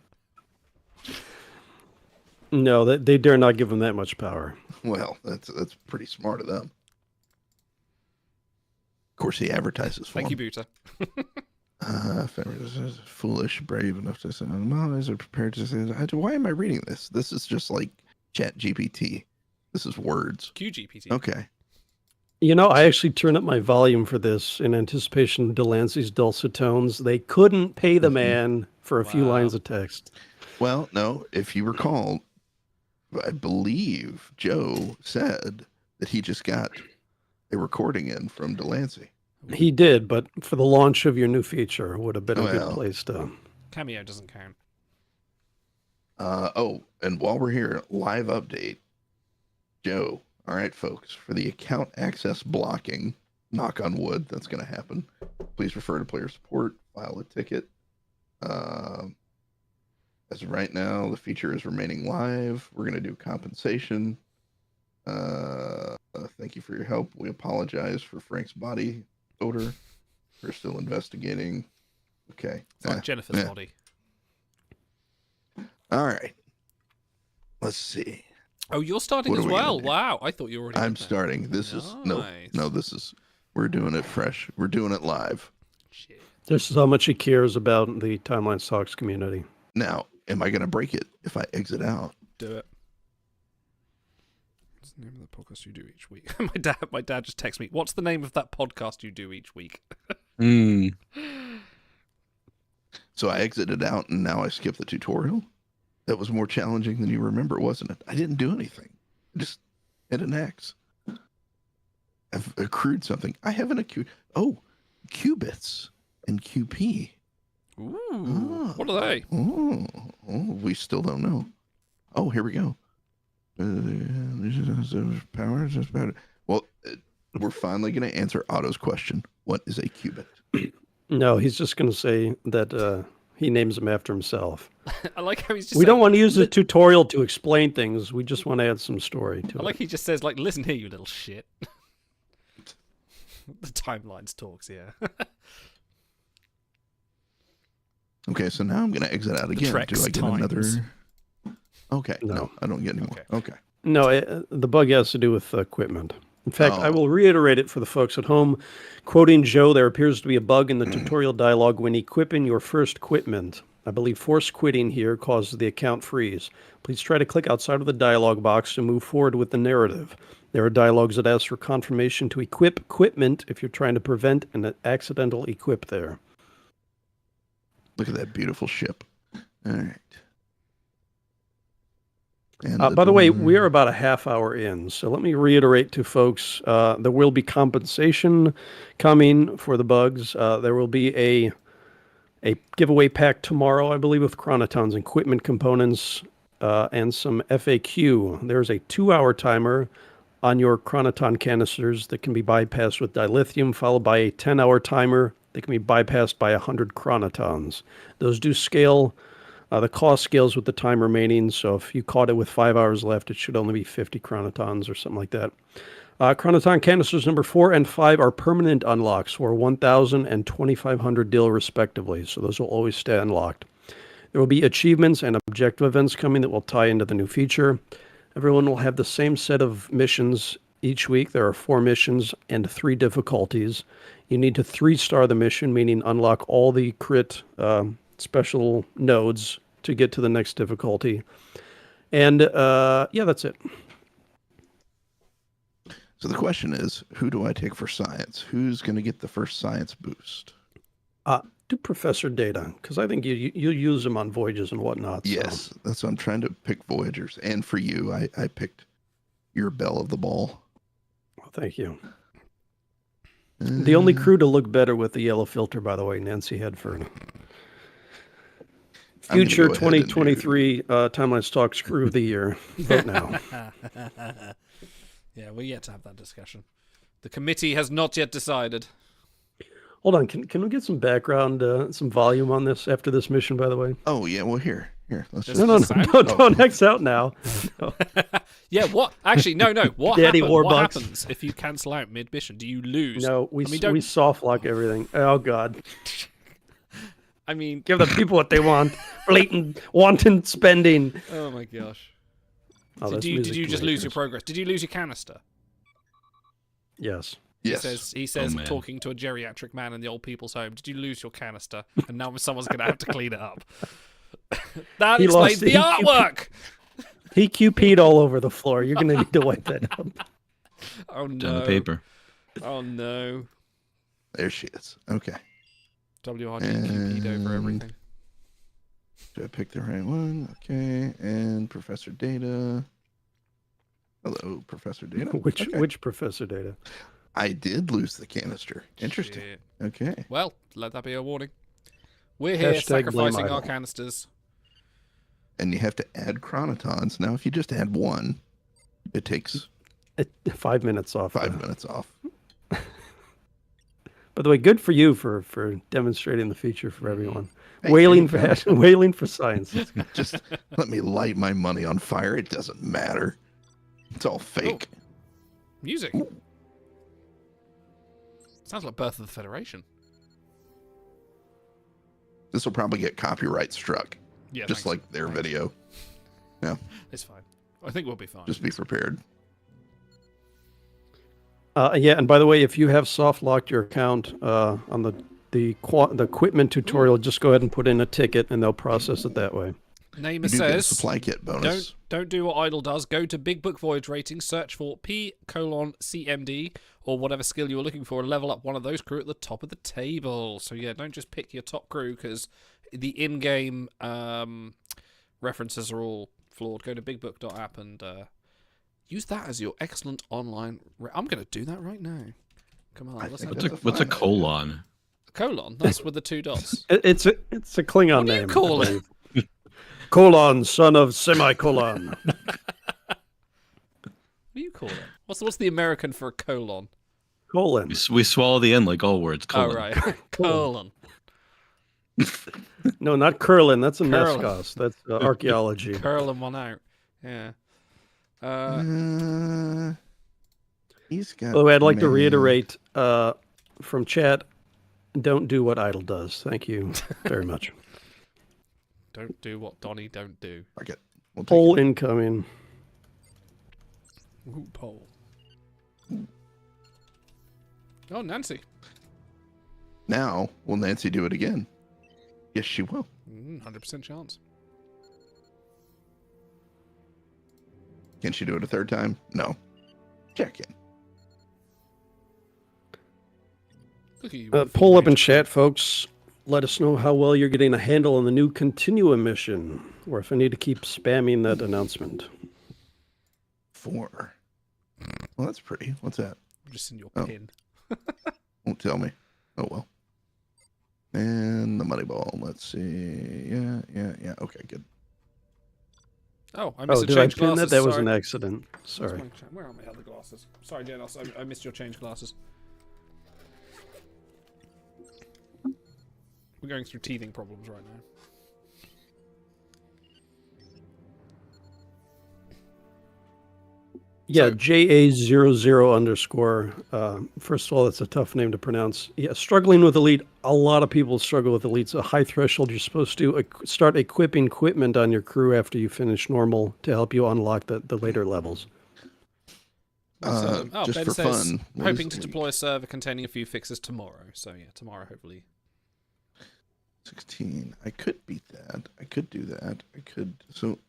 No, they dare not give him that much power. Well, that's pretty smart of them. Of course, he advertises for Thank you, Buta. Foolish, brave enough to say, anomalies are prepared to say, why am I reading this? This is just like Chat GPT. This is words. QGPT. Okay. I actually turned up my volume for this in anticipation of Delancey's dulcet tones. They couldn't pay the man for a few lines of text. Well, no, if you recall, I believe Joe said that he just got a recording in from Delancey. He did, but for the launch of your new feature would have been a good place to. Cameo doesn't count. And while we're here, live update. Joe, all right, folks, for the account access blocking, knock on wood, that's going to happen. Please refer to player support, file a ticket. As of right now, the feature is remaining live. We're going to do compensation. Thank you for your help. We apologize for Frank's body odor. We're still investigating. Okay. It's like Jennifer's body. All right. Let's see. Oh, you're starting as well. Wow. I thought you were already. I'm starting. This is no. This is. We're doing it fresh. We're doing it live. Shit. This is how much he cares about the Timeline Talks community. Now, am I going to break it if I exit out? Do it. What's the name of the podcast you do each week? My dad just texted me. What's the name of that podcast you do each week? So I exited out and now I skipped the tutorial. That was more challenging than you remember, wasn't it? I didn't do anything. I just hit an X. I've accrued something. I haven't accrued. Oh, qubits and QP. Ooh. What are they? Oh, we still don't know. Oh, here we go. Powers. Well, we're finally going to answer Otto's question. What is a qubit? No, he's just going to say that he names them after himself. I like how he's just. We don't want to use the tutorial to explain things. We just want to add some story to it. I like he just says, like, listen here, you little shit. The timelines talks, yeah. Okay, so now I'm going to exit out again. Do I get another? Okay, no, I don't get any more. Okay. No, the bug has to do with Quipment. In fact, I will reiterate it for the folks at home. Quoting Joe, there appears to be a bug in the tutorial dialogue when equipping your first Quipment. I believe force quitting here causes the account freeze. Please try to click outside of the dialogue box to move forward with the narrative. There are dialogues that ask for confirmation to equip Quipment if you're trying to prevent an accidental equip there. Look at that beautiful ship. All right. By the way, we are about a half hour in, so let me reiterate to folks, there will be compensation coming for the bugs. There will be a giveaway pack tomorrow, I believe, with chronotons and Quipment components and some FAQ. There's a 2-hour timer on your chronoton canisters that can be bypassed with dilithium, followed by a 10-hour timer that can be bypassed by 100 chronotons. Those do scale. The cost scales with the time remaining, so if you caught it with 5 hours left, it should only be 50 chronotons or something like that. Chronoton canisters number 4 and 5 are permanent unlocks for 1,000 and 2,500 DIL respectively, so those will always stay unlocked. There will be achievements and objective events coming that will tie into the new feature. Everyone will have the same set of missions each week. There are 4 missions and 3 difficulties. You need to 3-star the mission, meaning unlock all the crit special nodes to get to the next difficulty. And yeah, that's it. So the question is, who do I take for science? Who's going to get the first science boost? Do Professor Data, because I think you use them on voyages and whatnot. Yes, so. That's what I'm trying to pick Voyagers. And for you, I picked your belle of the ball. Well, thank you. The only crew to look better with the yellow filter, by the way, Nancy Hedford. Future 2023 Timeline Talks Crew of the Year. Vote now. Yeah, we're yet to have that discussion. The committee has not yet decided. Hold on, can we get some background, some volume on this after this mission, by the way? Oh, yeah, well, here. Let's just... No, don't X out now. No. Yeah, what? Actually, no. What happens if you cancel out mid-mission? Do you lose? No, we soft lock everything. Oh, God. I mean... Give the people what they want. Blatant, wanton spending. Oh, my gosh. Oh, so did you just lose your progress? Did you lose your canister? Yes. He says talking to a geriatric man in the old people's home, did you lose your canister? And now someone's going to have to clean it up. That explains the artwork! He QP'd all over the floor. You're going to need to wipe that up. Oh, no. Down the paper. Oh, no. There she is. Okay. WRG QP'd over everything. Did I pick the right one? Okay. And Professor Data. Hello, Professor Data. Which Professor Data? I did lose the canister. Interesting. Shit. Okay. Well, let that be a warning. We're here sacrificing our canisters. And you have to add chronotons. Now, if you just add one, it takes 5 minutes off. 5 minutes off. By the way, good for you for demonstrating the feature for everyone. Wailing for science. Just let me light my money on fire. It doesn't matter. It's all fake. Oh. Music. Ooh. Sounds like Birth of the Federation. This will probably get copyright struck. Yeah, just like their video. Yeah. It's fine. I think we'll be fine. Just be prepared. Yeah, and by the way, if you have soft locked your account on the Quipment tutorial, just go ahead and put in a ticket, and they'll process it that way. Namer says, supply kit bonus. Don't do what Idle does. Go to Big Book Voyage ratings, search for P:CMD or whatever skill you're looking for, and level up one of those crew at the top of the table. So yeah, don't just pick your top crew because the in-game references are all flawed. Go to bigbook.app and use that as your excellent online. I'm going to do that right now. Come on, what's a colon? A colon? That's with the 2 dots. It's a Klingon what do name. You call it? Colon, son of semicolon. What do you call it? What's the American for a colon? Colon. We swallow the N like all words. Colon. Oh, right. Colon. No, not curlin. That's a Curlin. Nescos. That's archaeology. Curling one out. Yeah. He's got. By the way, I'd like to reiterate from chat, don't do what Idle does. Thank you very much. Don't do what Donnie don't do. Okay. Poll incoming. Ooh, poll. Oh, Nancy. Now, will Nancy do it again? Yes, she will. 100% chance. Can she do it a third time? No. Check in. Look at you. Poll up in chat, folks. Let us know how well you're getting a handle on the new Continuum mission, or if I need to keep spamming that announcement. 4. Well, that's pretty. What's that? Just in your pin. Won't tell me. Oh, well. And the money ball. Let's see. Yeah. Okay, good. Oh, I missed did I pin that? That was an accident. Sorry. Where are my other glasses? Sorry, Janos. I missed your change glasses. We're going through teething problems right now. Yeah, JA00_. First of all, it's a tough name to pronounce. Yeah, struggling with Elite. A lot of people struggle with Elite. It's a high threshold. You're supposed to start equipping Quipment on your crew after you finish normal to help you unlock the later levels. Just Ben for says, fun. hoping to deploy a server containing a few fixes tomorrow. So yeah, tomorrow hopefully. 16. I could beat that. I could do that. I could. So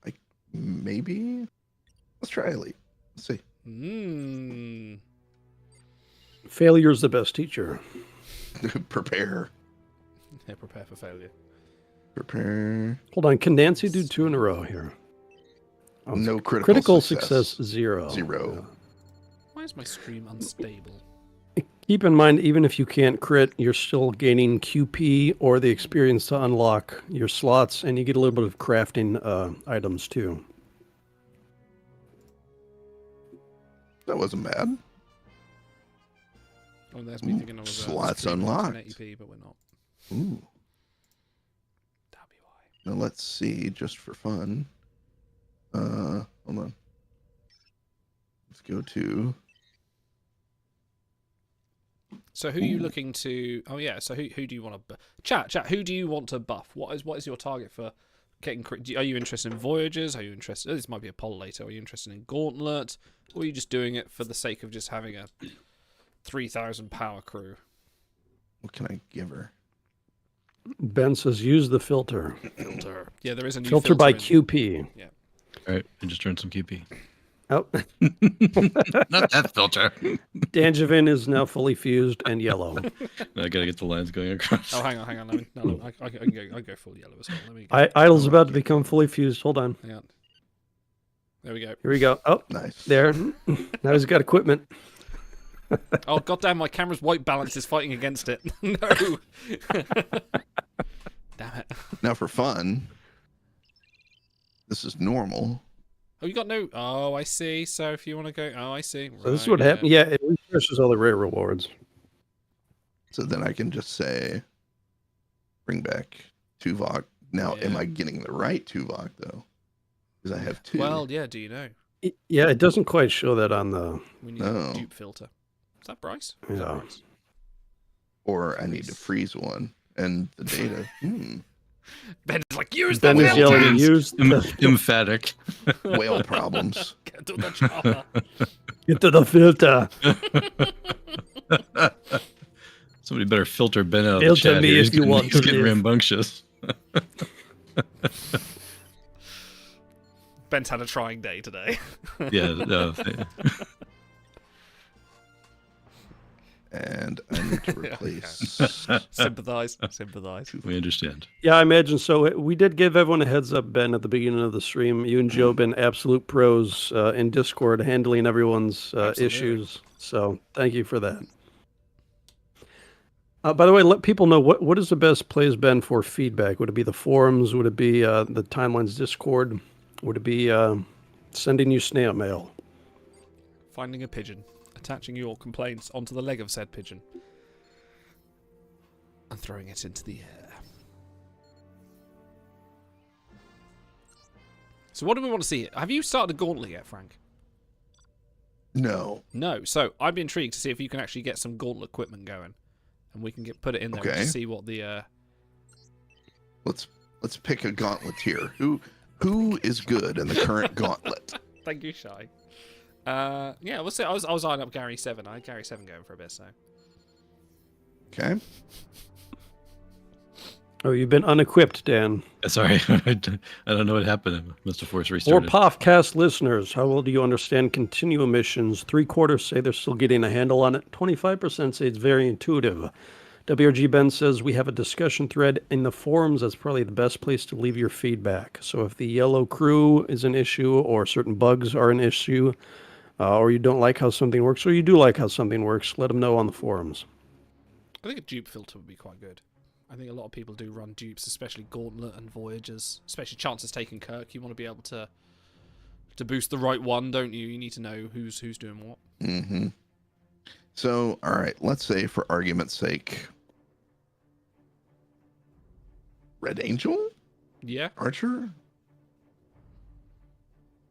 maybe. Let's try Elite. Let's see. Failure's the best teacher. Prepare. Yeah, prepare for failure. Prepare. Hold on. Can Nancy do 2 in a row here? No critical success 0. 0. Yeah. Why is my stream unstable? Keep in mind, even if you can't crit, you're still gaining QP or the experience to unlock your slots, and you get a little bit of crafting items too. That wasn't bad. Oh, that's me thinking I was slots unlocked. 1080p, but we're not. Ooh. Now let's see, just for fun. Hold on. Let's go to. So who are you looking to? Oh yeah. So who do you want to chat? Who do you want to buff? What is your target for getting? Are you interested in Voyagers? Are you interested? This might be a poll later. Are you interested in Gauntlet? Or are you just doing it for the sake of just having a 3,000 power crew? What can I give her? Ben says use the filter. Filter. Yeah, there is a new filter by in. QP. Yeah. All right, I just earned some QP. Oh. Not that filter. Dangevin is now fully fused and yellow. I gotta get the lines going across. Oh, hang on. I can go full yellow as well. Let me go. Idle's about to become fully fused. Hold on. Hang on. There we go. Here we go. Oh, nice. There. Now he's got equipment. Oh, goddamn, my camera's white balance is fighting against it. No. Damn it. Now for fun, this is normal. Oh, you got no... Oh, I see. So if you want to go... Oh, I see. So this is what happened. Yeah, it refreshes all the rare rewards. So then I can just say, bring back Tuvok. Now, am I getting the right Tuvok, though? Because I have 2. Well, yeah, do you know? Yeah, it doesn't quite show that on the. We need a dupe filter. Is that Bryce? Is that Bryce? Or I need to freeze one and the data. Ben's like, use Ben the is filter! yelling, use the Emphatic. Whale problems. Get to the chopper. Get to the filter. Somebody better filter Ben out of the Filter chat me here. if you want He's to getting live. rambunctious. Ben's had a trying day today. Yeah, no. And I need to replace. Sympathize. We understand. Yeah, I imagine so. We did give everyone a heads up, Ben, at the beginning of the stream. You and Joe have been absolute pros in Discord handling everyone's issues. So thank you for that. By the way, let people know what is the best place, Ben, for feedback? Would it be the forums? Would it be the Timelines Discord? Would it be sending you snail mail? Finding a pigeon. Attaching your complaints onto the leg of said pigeon. And throwing it into the air. So what do we want to see? Have you started a Gauntlet yet, Frank? No. No. So I'd be intrigued to see if you can actually get some Gauntlet equipment going. And we can put it in there and see what the... Let's pick a Gauntlet here. Who is good in the current Gauntlet? Thank you, Shy. Yeah, we'll see. I was eyeing up Gary 7. I had Gary 7 going for a bit, so. Okay. Oh, you've been unequipped, Dan. Sorry, I don't know what happened. I must have forced For restarted. POFcast listeners, how well do you understand Continuum missions? 3/4 say they're still getting a handle on it. 25% say it's very intuitive. WRG Ben says we have a discussion thread in the forums. That's probably the best place to leave your feedback. So if the yellow crew is an issue, or certain bugs are an issue, or you don't like how something works, or you do like how something works, let them know on the forums. I think a dupe filter would be quite good. I think a lot of people do run dupes, especially Gauntlet and Voyagers. Especially chances taking Kirk. You want to be able to boost the right one, don't you? You need to know who's doing what. Mm-hmm. So, all right, let's say for argument's sake, Red Angel? Yeah. Archer?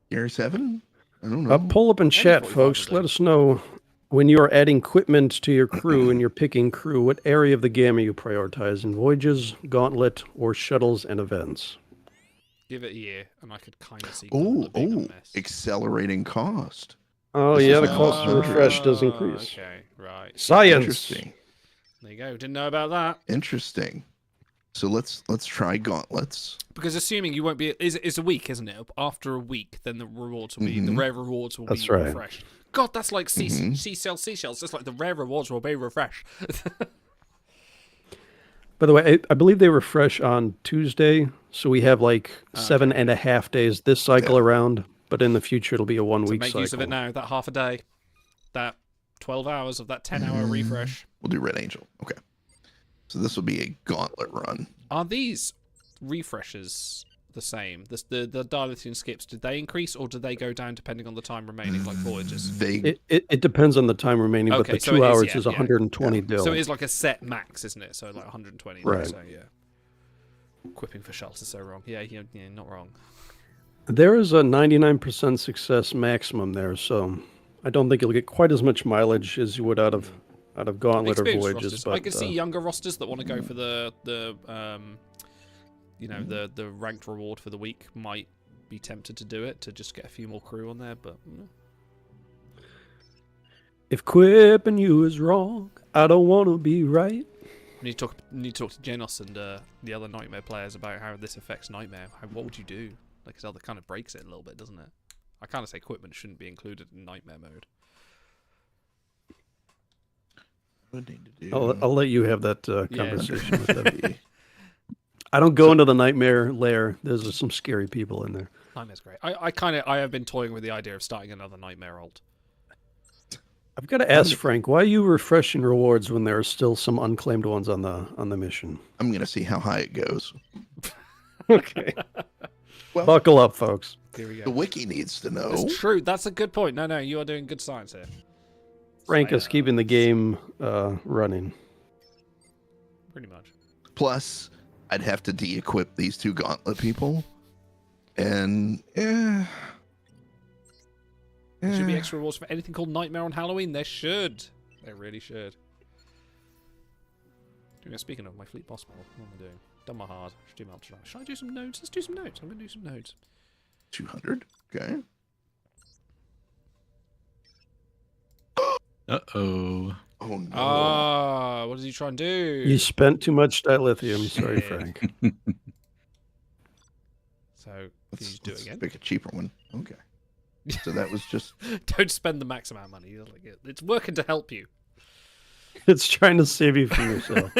Gear 7? I don't know. Pull up in chat, folks. Let us know when you are adding equipment to your crew and you're picking crew, what area of the game are you prioritizing? Voyages, Gauntlet, or shuttles and events? Give it a year, and I could kind of see. Accelerating cost. Oh, yeah, the cost of refresh does increase. Okay, right. Science. Interesting. There you go. Didn't know about that. Interesting. So let's try Gauntlets. Because assuming you won't be, it's a week, isn't it? After a week, then the rewards will be the rare rewards will be refreshed. God, that's like seashells. Just like the rare rewards will be refreshed. By the way, I believe they refresh on Tuesday, so we have like 7.5 days this cycle around. But in the future, it'll be a 1 week make cycle. Use of it now. That half a day, that 12 hours of that 10-hour refresh. We'll do Red Angel. Okay. So this will be a Gauntlet run. Are these refreshes the same? The Dilithium skips, did they increase or did they go down depending on the time remaining, like Voyagers? It depends on the time remaining, but the 2 hours is 120 bill. So it is like a set max, isn't it? So like 120. Right. So yeah. Quipping for shells is so wrong. Yeah, not wrong. There is a 99% success maximum there, so I don't think you'll get quite as much mileage as you would out of Gauntlet or Voyages. Rosters. But I can see younger rosters that want to go for the ranked reward for the week might be tempted to do it to just get a few more crew on there. But if quipping you is wrong, I don't want to be right. We need to talk to Genos and the other Nightmare players about how this affects Nightmare. What would you do? Like, it kind of breaks it a little bit, doesn't it? I kind of say Quipment shouldn't be included in Nightmare mode. I'll let you have that conversation with them. I don't go into the Nightmare lair. There's some scary people in there. Nightmare's great. I have been toying with the idea of starting another Nightmare alt. I've got to ask Frank, why are you refreshing rewards when there are still some unclaimed ones on the mission? I'm going to see how high it goes. Okay. Well, buckle up, folks. Here we go. The wiki needs to know. It's true. That's a good point. No, you are doing good science here. Frank is keeping the game running. Pretty much. Plus, I'd have to de-equip these two Gauntlet people. And, There should be extra rewards for anything called Nightmare on Halloween. There should. There really should. Speaking of my fleet boss model, what am I doing? Done my hard. Should do my ultra. Should I do some nodes? Let's do some nodes. I'm going to do some nodes. 200. Okay. Uh-oh. Oh, no. Ah, what does he try and do? You spent too much dilithium. Sorry, Frank. So, can you do it again? Pick a cheaper one. Okay. So that was just... Don't spend the max amount of money. It's working to help you. It's trying to save you from yourself.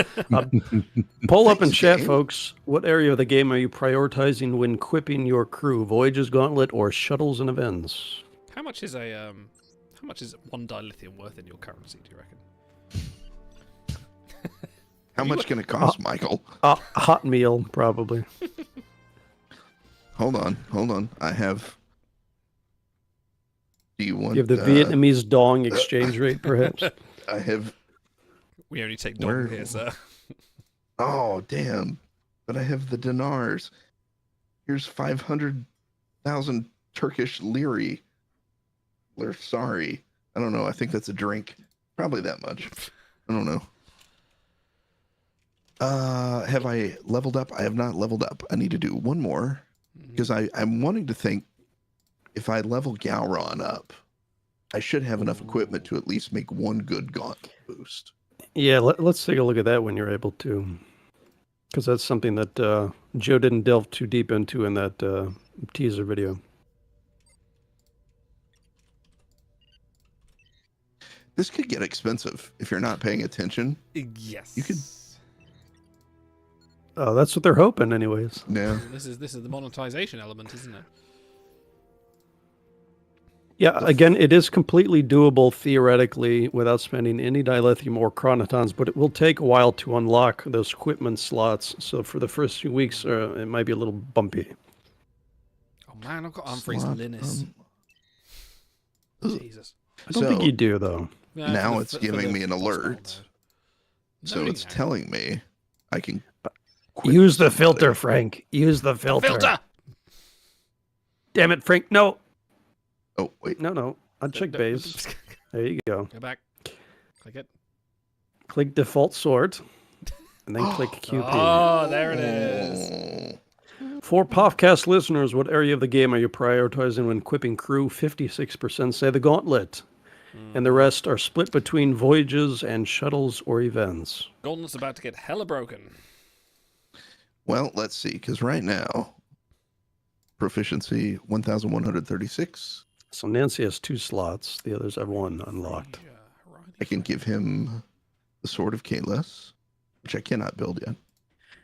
Poll up in chat, folks. What area of the game are you prioritizing when quipping your crew? Voyages, Gauntlet, or shuttles and events? How much is one dilithium worth in your currency, do you reckon? How much can it cost, Michael? A hot meal, probably. Hold on. I have... Do you want... You have the Vietnamese dong exchange rate, perhaps? I have... We only take dong here, sir. Oh, damn. But I have the dinars. Here's 500,000 Turkish liri. Sorry. I don't know. I think that's a drink. Probably that much. I don't know. Have I leveled up? I have not leveled up. I need to do one more. Because I'm wanting to think if I level Gowron up, I should have enough equipment to at least make one good Gauntlet boost. Yeah, let's take a look at that when you're able to. Because that's something that Joe didn't delve too deep into in that teaser video. This could get expensive if you're not paying attention. Yes. You could... Oh, that's what they're hoping anyways. Yeah. This is the monetization element, isn't it? Yeah, again, it is completely doable theoretically without spending any dilithium or chronotons, but it will take a while to unlock those Quipment slots. So for the first few weeks, it might be a little bumpy. Oh man, I've got Humphreys and Linus. Jesus. I don't think you do, though. Yeah, now it's giving me an alert. So it's telling me I can... Use the filter, Frank. Use the filter. Filter! Damn it, Frank. No. Oh, wait. No. Uncheck base. There you go. Go back. Click it. Click default sort. And then click QP. Oh, there it is. For podcast listeners, what area of the game are you prioritizing when quipping crew? 56% say the Gauntlet. And the rest are split between voyages and shuttles or events. Gauntlet's about to get hella broken. Well, let's see, because right now, proficiency 1,136. So Nancy has 2 slots. The others have 1 unlocked. I can give him the Sword of Kalis, which I cannot build yet.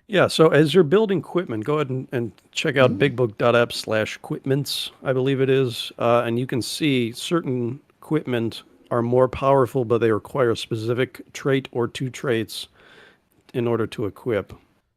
Yeah, so as you're building Quipment, go ahead and check out bigbook.app/Quipments, I believe it is. And you can see certain Quipment are more powerful, but they require a specific trait or 2 traits in order to equip.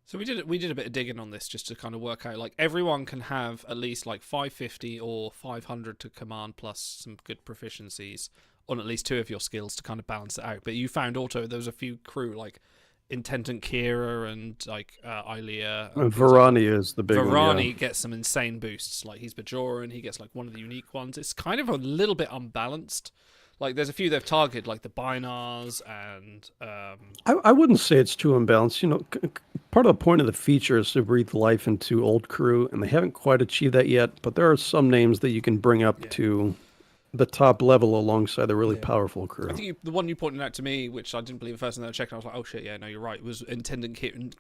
So we did a bit of digging on this just to kind of work out, like, everyone can have at least like 550 or 500 to command plus some good proficiencies on at least 2 of your skills to kind of balance it out. But you found also there was a few crew like Intendant Kira and like Ilea. Varani is the big one. Varani gets some insane boosts. Like he's Bajoran, he gets like one of the unique ones. It's kind of a little bit unbalanced. Like, there's a few they've targeted, like the Binars and... I wouldn't say it's too unbalanced. You know, part of the point of the feature is to breathe life into old crew, and they haven't quite achieved that yet, but there are some names that you can bring up to the top level alongside the really powerful crew. I think the one you pointed out to me, which I didn't believe at first, and then I checked, and I was like, oh shit, yeah, no, you're right, was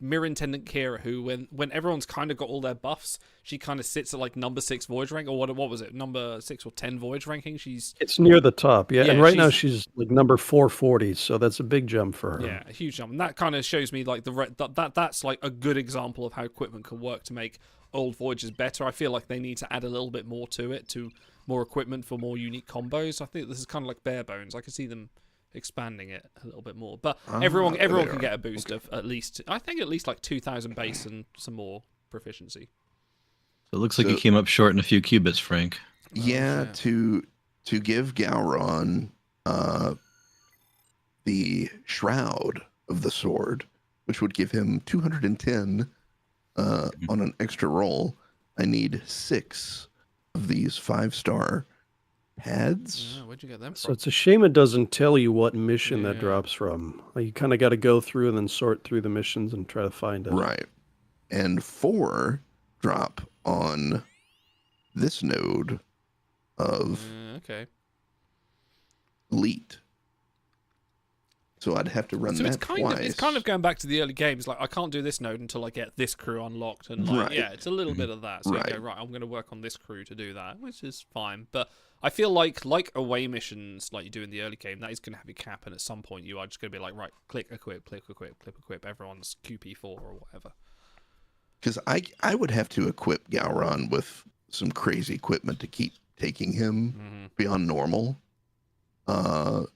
Mirror Intendant Kira, who, when everyone's kind of got all their buffs, she kind of sits at like number 6 voyage rank, or what was it, number 6 or 10 voyage ranking? It's near the top, yeah, and right now she's like number 440, so that's a big jump for her. Yeah, a huge jump, and that kind of shows me like that's like a good example of how Quipment can work to make old voyages better. I feel like they need to add a little bit more to it, to more equipment for more unique combos. I think this is kind of like bare bones. I can see them expanding it a little bit more. But everyone can get a boost of at least like 2,000 base and some more proficiency. So it looks like you came up short in a few qubits, Frank. Yeah, to give Gowron the Shroud of the Sword, which would give him 210 on an extra roll, I need 6 of these 5-star pads. Yeah, where'd you get them So from? it's a shame it doesn't tell you what mission that drops from. Like, you kind of got to go through and then sort through the missions and try to find it. Right. And 4 drop on this node of Okay. Elite. So I'd have to run So that it's kind of going back to the early games. Like, I can't do this node until I get this crew unlocked, and like, Right. yeah, it's a little bit of that. So you go, right, I'm going to work on this crew to do that, which is fine. But I feel like away missions, like you do in the early game, that is going to have a cap, and at some point you are just going to be like, right, click equip, click equip, click equip. Everyone's QP4 or whatever. Because I would have to equip Gowron with some crazy equipment to keep taking him beyond normal. I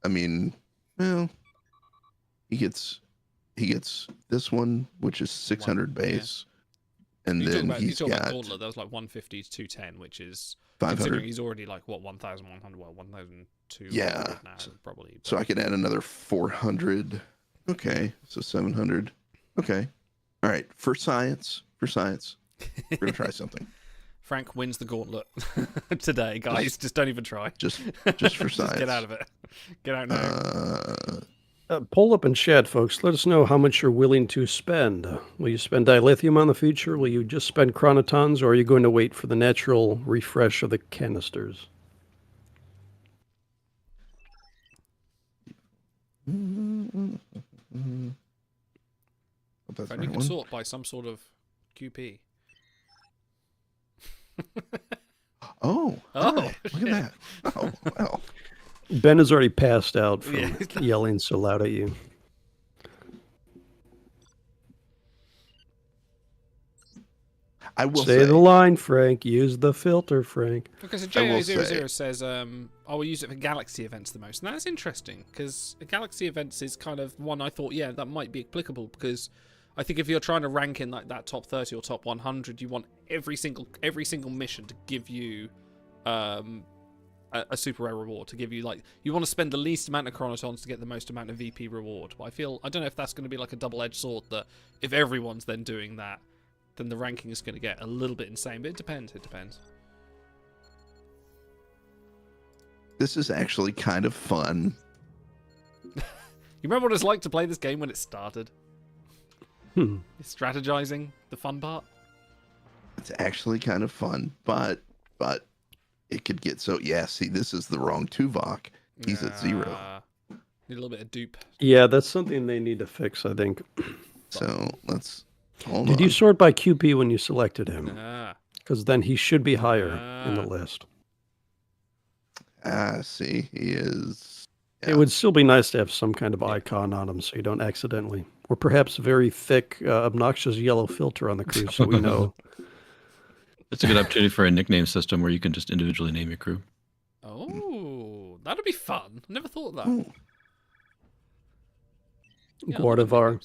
mean, well, he gets this one, which is 600 base, and then he's got Gauntlet. That was like 150 to 210, which is 500. considering he's already like what 1,100, well 1,200 Yeah, now probably. So I could add another 400. Okay, so 700. Okay, all right. For science, we're gonna try something. Frank wins the Gauntlet today, guys. Just don't even try. Just for science. Just get out of it. Get out now. Poll up in chat, folks. Let us know how much you're willing to spend. Will you spend dilithium on the future? Will you just spend chronotons, or are you going to wait for the natural refresh of the canisters? And you can sort by some sort of QP. Oh, look at that. Oh, well. Ben has already passed out from yelling so loud at you. I will say the line, Frank. Use the filter, Frank. Because JO00 says, I will use it for Galaxy events the most. And that's interesting, because Galaxy events is kind of one I thought, yeah, that might be applicable, because I think if you're trying to rank in like that top 30 or top 100, you want every single mission to give you a super rare reward, to give you like, you want to spend the least amount of chronotons to get the most amount of VP reward. But I don't know if that's going to be like a double-edged sword, that if everyone's then doing that, then the ranking is going to get a little bit insane. But it depends. This is actually kind of fun. You remember what it's like to play this game when it started? Strategizing, the fun part. It's actually kind of fun, but it could get so. Yeah, see, this is the wrong Tuvok. He's at 0. Need a little bit of dupe. Yeah, that's something they need to fix, I think. So let's hold Did on. you sort by QP when you selected him? Ah. Because then he should be higher in the list. See, he is. Yeah. It would still be nice to have some kind of icon on him so you don't accidentally. Or perhaps a very thick, obnoxious yellow filter on the crew so we know. It's a good opportunity for a nickname system where you can just individually name your crew. Oh, that'd be fun. Never thought of that. Ooh. Yeah, Gordivar.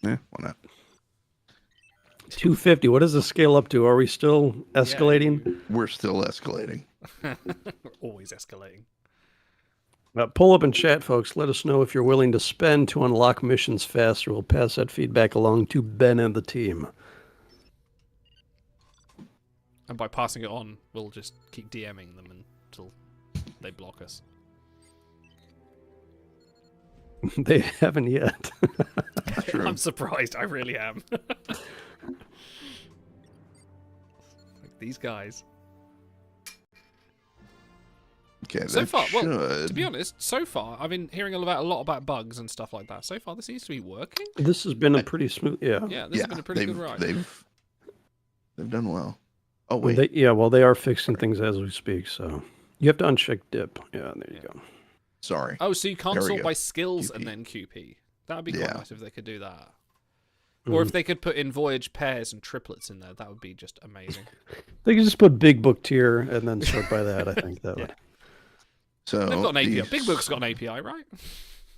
Yeah, why not? 250. What does the scale up to? Are we still escalating? We're still escalating. We're always escalating. Pull up in chat, folks. Let us know if you're willing to spend to unlock missions faster. We'll pass that feedback along to Ben and the team. And by passing it on, we'll just keep DMing them until they block us. They haven't yet. I'm surprised. I really am. Like these guys. Okay, so far, should... well, to be honest, so far I've been hearing a lot about bugs and stuff like that. So far, this seems to be working. This has been a pretty smooth, Yeah, this has been a pretty good ride. They've done well. Oh wait, they are fixing things as we speak. So you have to uncheck dip. Yeah, there you go. Sorry. Oh, so you can't sort by skills QP. And then QP. That would be quite nice if they could do that. Or if they could put in voyage pairs and triplets in there, that would be just amazing. They could just put big book tier and then sort by that. I think that would. So they've got an API. Big Book's got an API, right?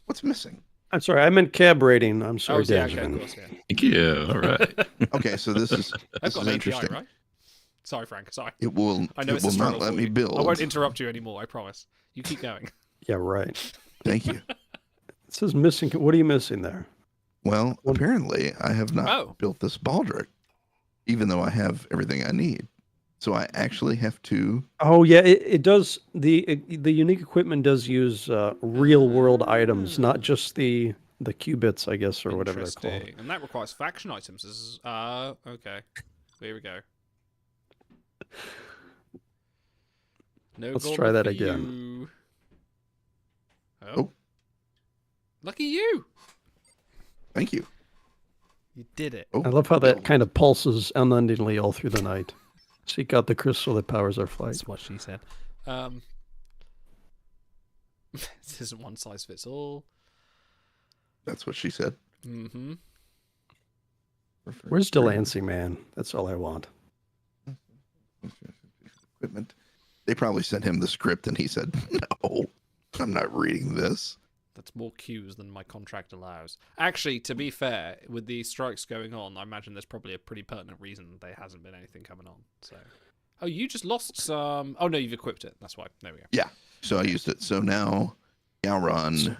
What's missing? I'm sorry, I meant cab rating. I'm sorry, Dan. Okay, of course, yeah. Thank you. All right. Okay, so this is API, interesting. right? Sorry, Frank. Sorry. It will. I know it will not let me build. I won't interrupt you anymore. I promise. You keep going. Yeah, right. Thank you. It says missing. What are you missing there? Well, apparently I have not built this baldric. even though I have everything I need. So I actually have to. Oh yeah, it does. The unique equipment does use real world items, not just the qubits, I guess, or whatever they're called. And that requires faction items. Okay. Here we go. No, let's try that again. Oh. Lucky you. Thank you. You did it. I love how that kind of pulses unendingly all through the night. Seek out the crystal that powers our flight. That's what she said. This isn't one size fits all. That's what she said. Mm-hmm. Where's Delancey, man? That's all I want. Equipment. They probably sent him the script and he said, no, I'm not reading this. That's more cues than my contract allows. Actually, to be fair, with the strikes going on, I imagine there's probably a pretty pertinent reason there hasn't been anything coming on. So, oh, you just lost some. Oh no, you've equipped it. That's why. There we go. Yeah. So I used it. So now Gowron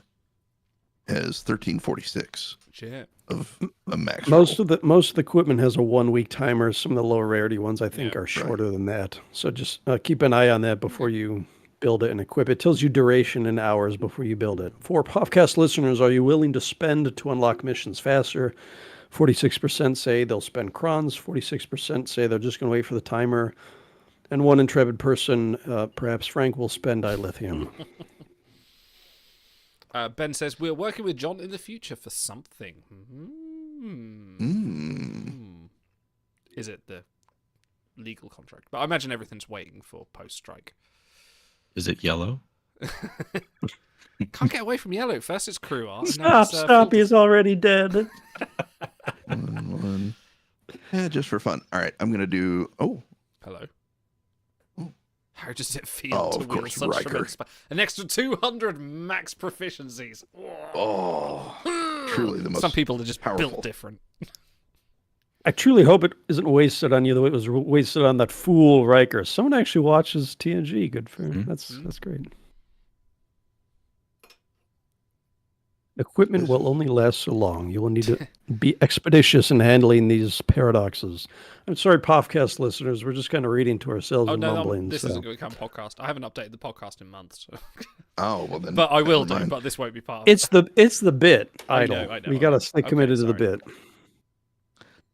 has 1346 of a max. Most of the equipment has a 1 week timer. Some of the lower rarity ones I think are shorter than that. So just keep an eye on that before you build it and equip it. It tells you duration in hours before you build it. For podcast listeners, are you willing to spend to unlock missions faster? 46% say they'll spend crons. 46% say they're just going to wait for the timer. And one intrepid person, perhaps Frank, will spend dilithium. Ben says, we're working with John in the future for something. Is it the legal contract? But I imagine everything's waiting for post-strike. Is it yellow? Can't get away from yellow. First it's crew art. Stop, he's already dead. One. Yeah, just for fun. All right, I'm going to do... Oh. Hello. How does it feel to wield such tremendous an extra 200 max proficiencies? Oh, truly the most Some people are just powerful. built different. I truly hope it isn't wasted on you the way it was wasted on that fool Riker. Someone actually watches TNG. Good for him. That's great. Equipment will only last so long. You will need to be expeditious in handling these paradoxes. I'm sorry, podcast listeners. We're just kind of reading to ourselves and mumbling. This isn't going to become a podcast. I haven't updated the podcast in months. So. Oh, well then. But I will do, but this won't be part of it. It's the bit, Idle. I know, we got to stay committed to the bit.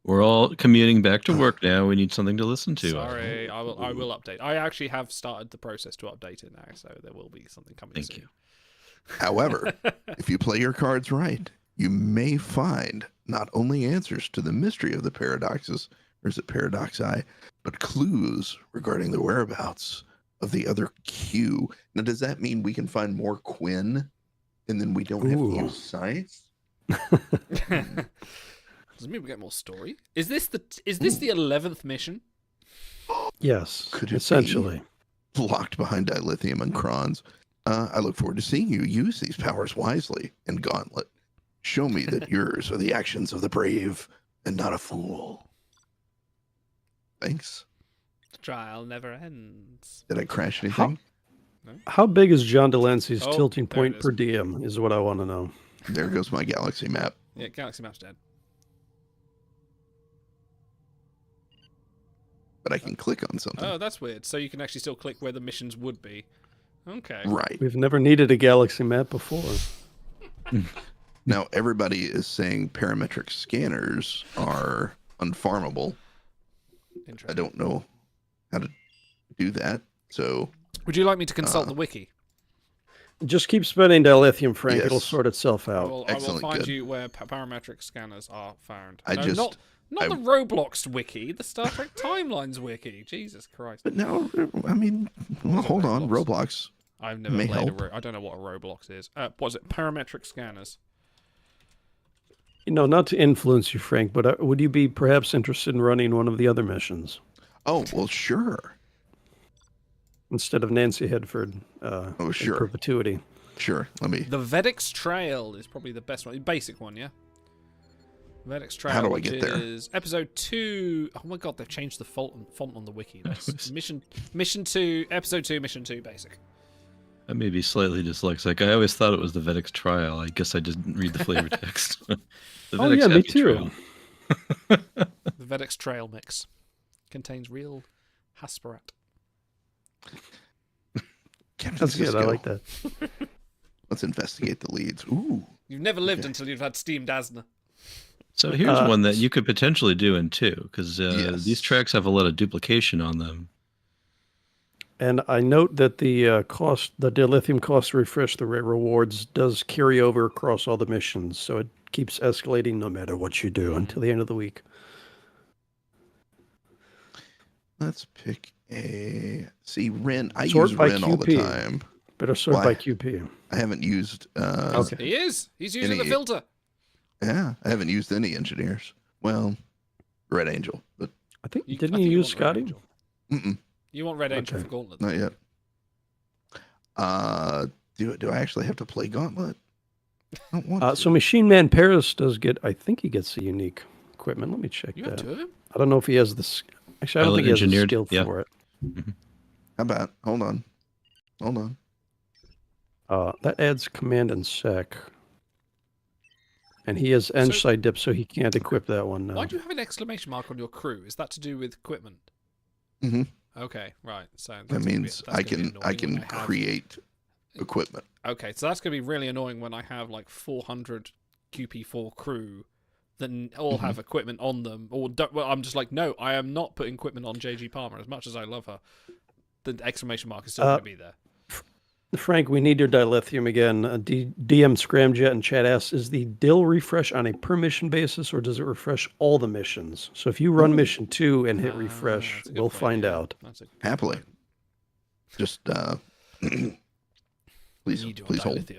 We're all commuting back to work now. We need something to listen to. Sorry, I will update. I actually have started the process to update it now, so there will be something coming soon. Thank you. However, if you play your cards right, you may find not only answers to the mystery of the paradoxes, or is it paradoxi, but clues regarding the whereabouts of the other Q. Now, does that mean we can find more Quinn, and then we don't have to use science? Does it mean we get more story? Is this the 11th mission? Yes, could it essentially be locked behind dilithium and crons? I look forward to seeing you use these powers wisely in Gauntlet. Show me that yours are the actions of the brave and not a fool. Thanks. The trial never ends. Did I crash anything? How big is John Delancey's Oh, tilting there it point is. per diem is what I want to know. There goes my galaxy map. Yeah, Galaxy Map's dead. But I can click on something. Oh, that's weird. So you can actually still click where the missions would be. Okay. Right. We've never needed a galaxy map before. Now, everybody is saying parametric scanners are unfarmable. I don't know how to do that. So, Would you like me to consult the wiki? Just keep spending dilithium, Frank. Yes. It'll sort itself I out. will find you where parametric scanners are found. I just- not the Roblox wiki, the Star Trek Timelines wiki. Jesus Christ. But now, I mean, well, hold on. Roblox I've never may played help. I don't know what a Roblox is. Was it parametric scanners? You know, not to influence you, Frank, but would you be perhaps interested in running one of the other missions Oh, well, sure. instead of Nancy Hedford? In Sure. perpetuity. Sure. Let me. The Vedek's Trail is probably the best one. Basic one, yeah? Vedek's Trail, How do I which get there? is episode 2. Oh my god, they've changed the font on the wiki. That's mission 2, episode 2, mission 2, basic. I may be slightly dyslexic. I always thought it was the Vedek's Trial. I guess I didn't read the flavor text. The Oh, Vedek's yeah, me Happy too. Trail. The Vedex trail mix contains real Hasperat. That's good. I like that. Let's investigate the leads. Ooh. You've never lived until you've had steamed Asna. So here's one that you could potentially do in 2, because these tracks have a lot of duplication on them. And I note that the dilithium cost to refresh the rewards does carry over across all the missions, so it keeps escalating no matter what you do until the end of the week. Let's pick a... See, Ren. I Sort use by Ren all the QP. time. Better sort by QP. I haven't used... Okay. He is. He's using the filter. Yeah, I haven't used any engineers. Well, Red Angel, but... I think, didn't you use Scotty? Mm-mm. You want Red Angel for Gauntlet? Not yet. Do I actually have to play Gauntlet? I don't want to. So Machine Man Paris does get... I think he gets the unique equipment. Let me check You that. have 2 of him? I don't know if he has this... Actually, I don't think he has the skill for it. How about... Hold on. That adds command and sec. And he has edge side dip, so he can't equip that one now. Why do you have an exclamation mark on your crew? Is that to do with equipment? Mm-hmm. Okay, right. So that means I can create equipment. Okay, so that's going to be really annoying when I have like 400 QP4 crew that all have equipment on them. Or don't, well, I'm just like, no, I am not putting equipment on JG Palmer. As much as I love her, the exclamation mark is still going to be there. Frank, we need your dilithium again. DM Scramjet and chat asks, is the DIL refresh on a per mission basis, or does it refresh all the missions? So if you run mission 2 and hit refresh, we'll find out. Happily. Just please hold.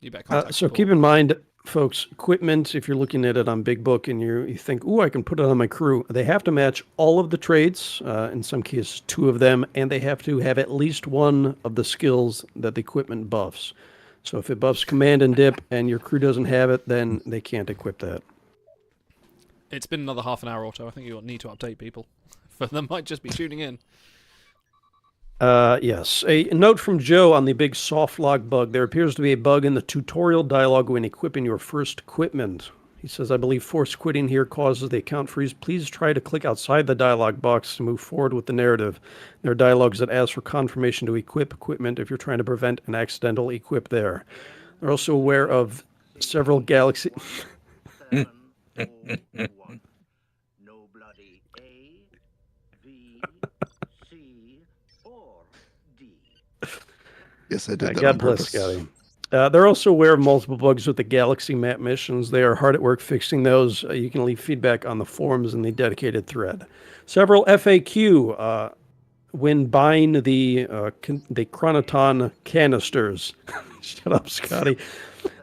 You better so keep in mind, folks, equipment, if you're looking at it on Big Book and you think, ooh, I can put it on my crew, they have to match all of the traits, in some cases 2 of them, and they have to have at least 1 of the skills that the equipment buffs. So if it buffs command and dip and your crew doesn't have it, then they can't equip that. It's been another half an hour or so. I think you need to update people. For them might just be tuning in. Yes. A note from Joe on the big soft log bug. There appears to be a bug in the tutorial dialogue when equipping your first equipment. He says, I believe forced quitting here causes the account freeze. Please try to click outside the dialogue box to move forward with the narrative. There are dialogues that ask for confirmation to equip equipment if you're trying to prevent an accidental equip there. They're also aware of several galaxy... Yes, I did that God on bless, purpose. Scotty. They're also aware of multiple bugs with the Galaxy map missions. They are hard at work fixing those. You can leave feedback on the forums in the dedicated thread. Several FAQ when buying the Chronoton canisters. Shut up, Scotty.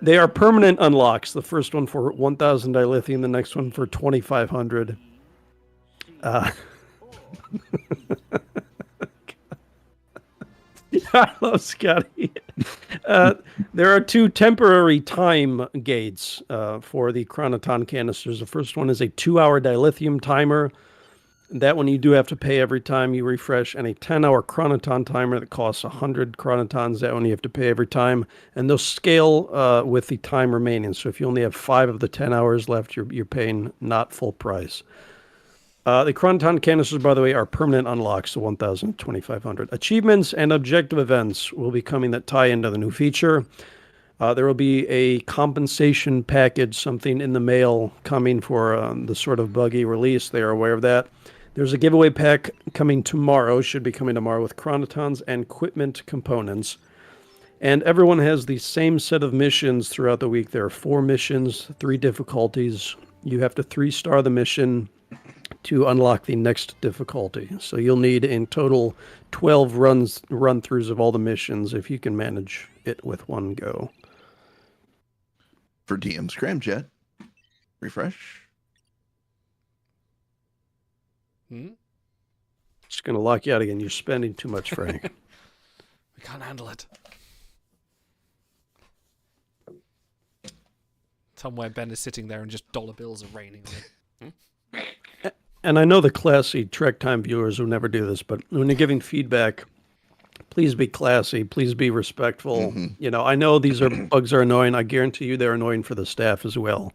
They are permanent unlocks. The first one for 1,000 dilithium, the next one for 2,500. I love Scotty. There are 2 temporary time gates for the Chronoton canisters. The first one is a 2-hour dilithium timer. That one you do have to pay every time you refresh, and a 10-hour Chronoton timer that costs 100 Chronotons. That one you have to pay every time, and those scale with the time remaining. So if you only have 5 of the 10 hours left, you're paying not full price. The Chronoton canisters, by the way, are permanent unlocks, the 1,000, 2,500. Achievements and objective events will be coming that tie into the new feature. There will be a compensation package, something in the mail coming for the sort of buggy release. They are aware of that. There's a giveaway pack coming tomorrow, should be coming tomorrow, with Chronotons and Quipment components. And everyone has the same set of missions throughout the week. There are 4 missions, 3 difficulties. You have to 3-star the mission to unlock the next difficulty. So you'll need in total 12 run-throughs of all the missions if you can manage it with one go. For DM Scramjet, refresh. Just going to lock you out again. You're spending too much, Frank. We can't handle it. Somewhere Ben is sitting there and just dollar bills are raining on him. And I know the classy Trek Time viewers will never do this, but when you're giving feedback, please be classy. Please be respectful. You know, I know these bugs are annoying. I guarantee you they're annoying for the staff as well.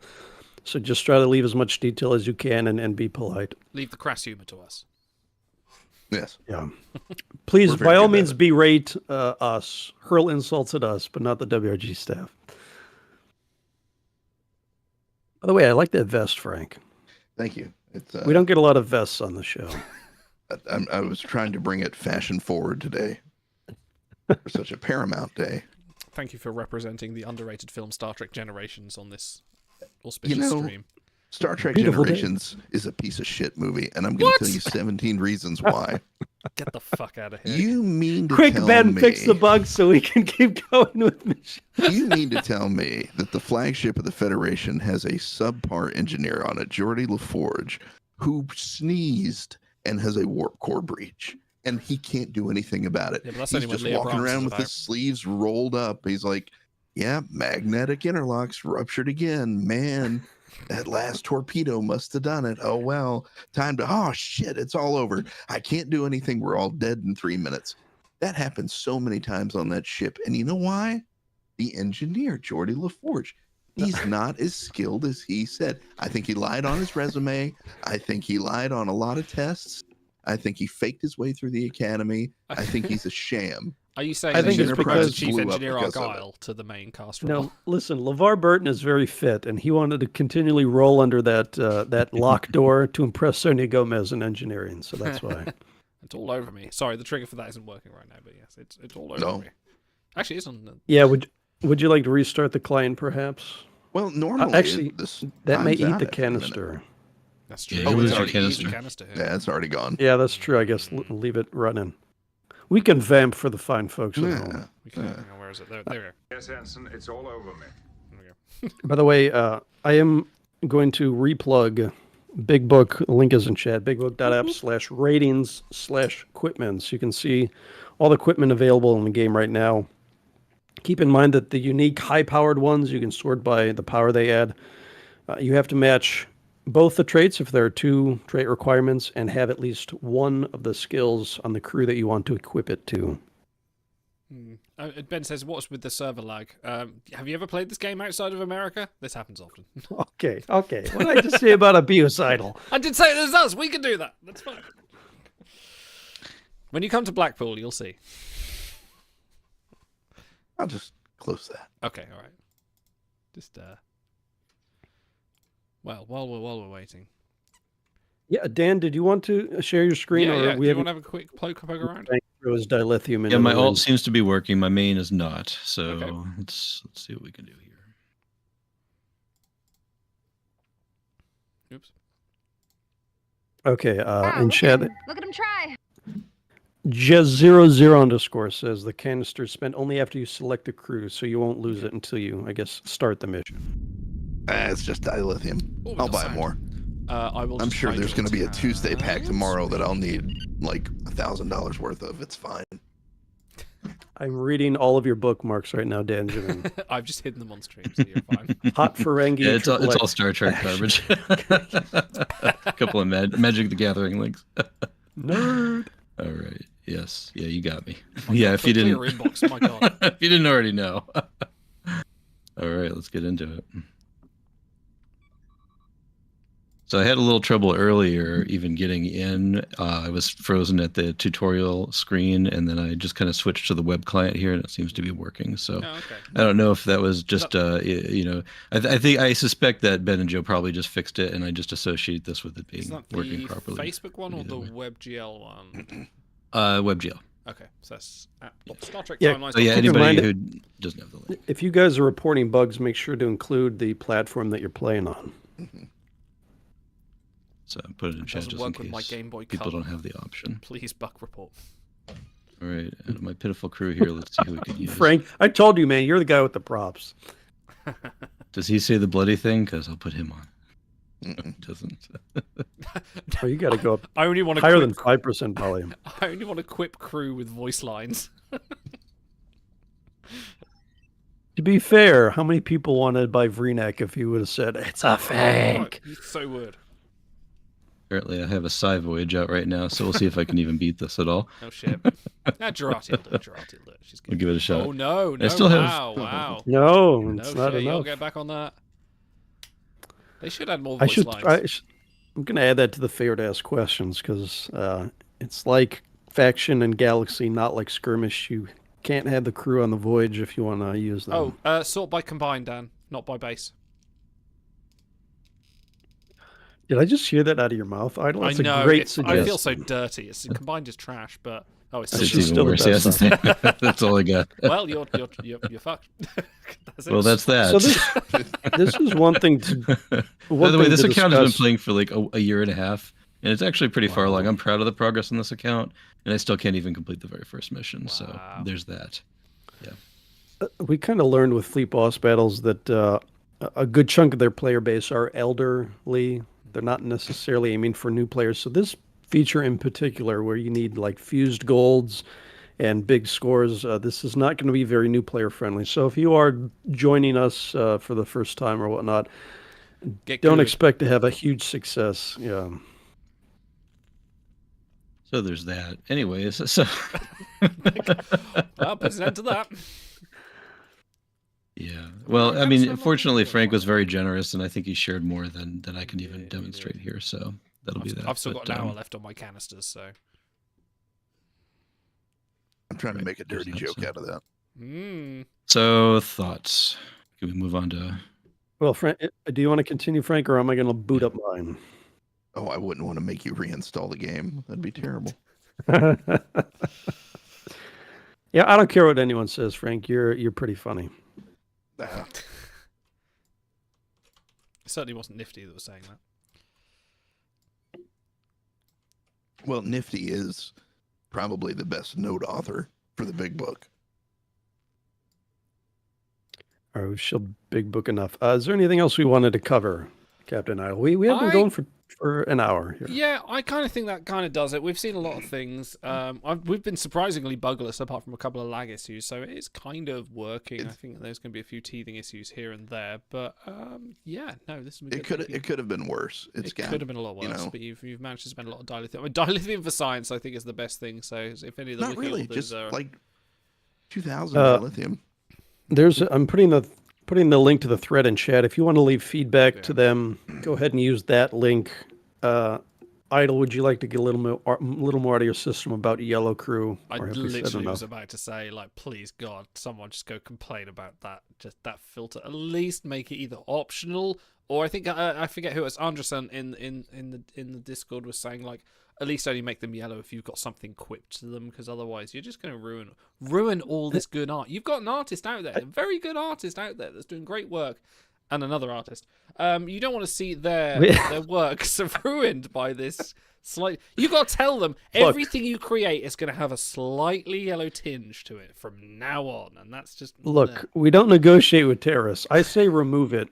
So just try to leave as much detail as you can and be polite. Leave the crass humor to us. Yes. Yeah. Please, We're very by all good at means, it. berate us. Hurl insults at us, but not the WRG staff. By the way, I like that vest, Frank. Thank you. It's, We don't get a lot of vests on the show. I was trying to bring it fashion forward today for such a Paramount day. Thank you for representing the underrated film Star Trek Generations on this auspicious stream. Star Trek Beautiful Generations is a piece of shit movie, and I'm going to tell you 17 reasons why. Get the fuck out of here. You mean to Quick, tell Ben, me... fix the bugs so we can keep going with mission. You mean to tell me that the flagship of the Federation has a subpar engineer on it, Geordi LaForge, who sneezed and has a warp core breach, and he can't do anything about it. Yeah, but that's He's only what just Leah walking Brahms around is with about. his sleeves rolled up. He's like, yeah, magnetic interlocks ruptured again. Man, that last torpedo must have done it. Oh, well, time to, oh, shit, it's all over. I can't do anything. We're all dead in 3 minutes. That happens so many times on that ship. And you know why? The engineer, Geordi LaForge. He's not as skilled as he said. I think he lied on his resume. I think he lied on a lot of tests. I think he faked his way through the academy. I think he's a sham. Are you saying I that think she's it's promoted because Chief blew up Engineer because of Argyle to the main cast role? No, listen, LeVar Burton is very fit, and he wanted to continually roll under that locked door to impress Sonia Gomez in engineering, so that's why. It's all over me. Sorry, the trigger for that isn't working right now, but yes, it's all over me. Actually, it's on the... Yeah, would you like to restart the client, perhaps? Well, normally... actually, this that may time's eat out the after a minute. canister. That's true. Yeah, Oh, you it's lose your already canister. Canister here. Yeah, it's already gone. Yeah, that's true. I guess leave it running. We can vamp for the fine folks at home. We can, hang on, where is it? There. Yes, Anson, it's all over me. There we go. By the way, I am going to replug Big Book. Link is in chat. bigbook.app/ratings/Quipment. So you can see all the equipment available in the game right now. Keep in mind that the unique high-powered ones, you can sort by the power they add. You have to match both the traits if there are 2 trait requirements and have at least one of the skills on the crew that you want to equip it to. Ben says, what's with the server lag? Have you ever played this game outside of America? This happens often. Okay. What did I just say about Abuse Idol? I did say it was us. We can do that. That's fine. When you come to Blackpool, you'll see. I'll just close that. Okay, all right. Just well, while we're waiting. Yeah, Dan, did you want to share your screen? Yeah. We Do you want to have a quick poke around? Throw his dilithium in. Yeah, my alt seems to be working. My main is not. So Okay. let's see what we can do here. Oops. Okay, in chat, Look at him try. Jez00_ says the canister is spent only after you select the crew, so you won't lose it until you, I guess, start the mission. It's just dilithium. I'll buy more. I will. I'm just sure hide there's your going to be a Tuesday pack tabs. tomorrow that I'll need like $1,000 worth of. It's fine. I'm reading all of your bookmarks right now, Dan. I've just hidden them on stream, so you're fine. Hot Ferengi. Yeah, it's all XXX. Star Trek garbage. A couple of Magic the Gathering links. Nerd. All right. Yes. Yeah, you got me. Yeah, if you Clear didn't. inbox. Oh my God. If you didn't already know. All right, let's get into it. So I had a little trouble earlier even getting in. I was frozen at the tutorial screen, and then I just kind of switched to the web client here, and it seems to be working. So I don't know if that was just, I suspect that Ben and Joe probably just fixed it, and I just associate this with it being working properly. Facebook one or the WebGL one? WebGL. Okay, so that's Star Trek Yeah. Timelines. So yeah, anybody who doesn't have the link. If you guys are reporting bugs, make sure to include the platform that you're playing on. So I put it in chat Doesn't just in work with my case Game Boy people Color. don't have the option. Please bug report. All right, out of my pitiful crew here, let's see who we can use. Frank, I told you, man, you're the guy with the props. Does he say the bloody thing? Because I'll put him on. Doesn't. Oh, you got to go up I only want to higher than 5% volume. I only want to quip crew with voice lines. To be fair, how many people wanted to buy Vreenak if he would have said, it's a fake? You so would. Apparently, I have a Psy Voyage out right now, so we'll see if I can even beat this at all. Oh shit. Girardi will do it. Girardi will do it. She's good. We'll give it a shot. Oh no, I still wow, have. wow. No, it's No not shit, you'll enough. get back on that. They should add more voice lines. I'm going to add that to the favorite ask questions because it's like faction and galaxy, not like skirmish. You can't have the crew on the voyage if you want to use them. Sort by combined, Dan, not by base. Did I just hear that out of your mouth, Idle? That's I know. A great suggestion. I feel so dirty. It's combined is trash, but it's still worse. Yes. That's all I got. Well, you're fucked. That's that. So this is one thing to. By the way, this account has been playing for like a year and a half, and it's actually pretty far along. I'm proud of the progress on this account, and I still can't even complete the very first mission. Wow. So there's that. Yeah. We kind of learned with Fleet Boss Battles that a good chunk of their player base are elderly. They're not necessarily aiming for new players. So this feature in particular, where you need like fused golds and big scores, this is not going to be very new player friendly. So if you are joining us for the first time or whatnot, don't expect to have a huge success. Yeah. So there's that. Anyways, so well, puts an end to that. Yeah. Well, I mean, fortunately, Frank was very generous, and I think he shared more than I can even demonstrate here. So that'll be that. I've still got an hour left on my canisters, so. I'm trying to make a dirty joke out of that. So thoughts? Can we move on to? Well, Frank, do you want to continue, Frank, or am I going to boot up mine? Oh, I wouldn't want to make you reinstall the game. That'd be terrible. Yeah, I don't care what anyone says, Frank. You're pretty funny. It certainly wasn't Nifty that was saying that. Well, Nifty is probably the best note author for the big book. All right, we've showed big book enough. Is there anything else we wanted to cover, Captain Idle? We have been going for an hour here. Yeah, I kind of think that kind of does it. We've seen a lot of things. We've been surprisingly bugless apart from a couple of lag issues, so it is kind of working. I think there's going to be a few teething issues here and there, but yeah, no, this is. It could have been worse. It could have been a lot worse, but you've managed to spend a lot of dilithium. I mean, dilithium for science, I think, is the best thing. So if any of the not really, authors just like 2,000 dilithium. I'm putting the link to the thread in chat. If you want to leave feedback to them, go ahead and use that link. Idle, would you like to get a little more out of your system about Yellow Crew? I literally was about to say, like, please God, someone just go complain about that. Just that filter. At least make it either optional, or I think I forget who it was. Anderson in the Discord was saying, like, at least only make them yellow if you've got something quipped to them, because otherwise you're just going to ruin all this good art. You've got an artist out there, a very good artist out there that's doing great work, and another artist. You don't want to see their works ruined by this slight. You got to tell them everything you create is going to have a slightly yellow tinge to it from now on, and that's just. Look, we don't negotiate with terrorists. I say remove it.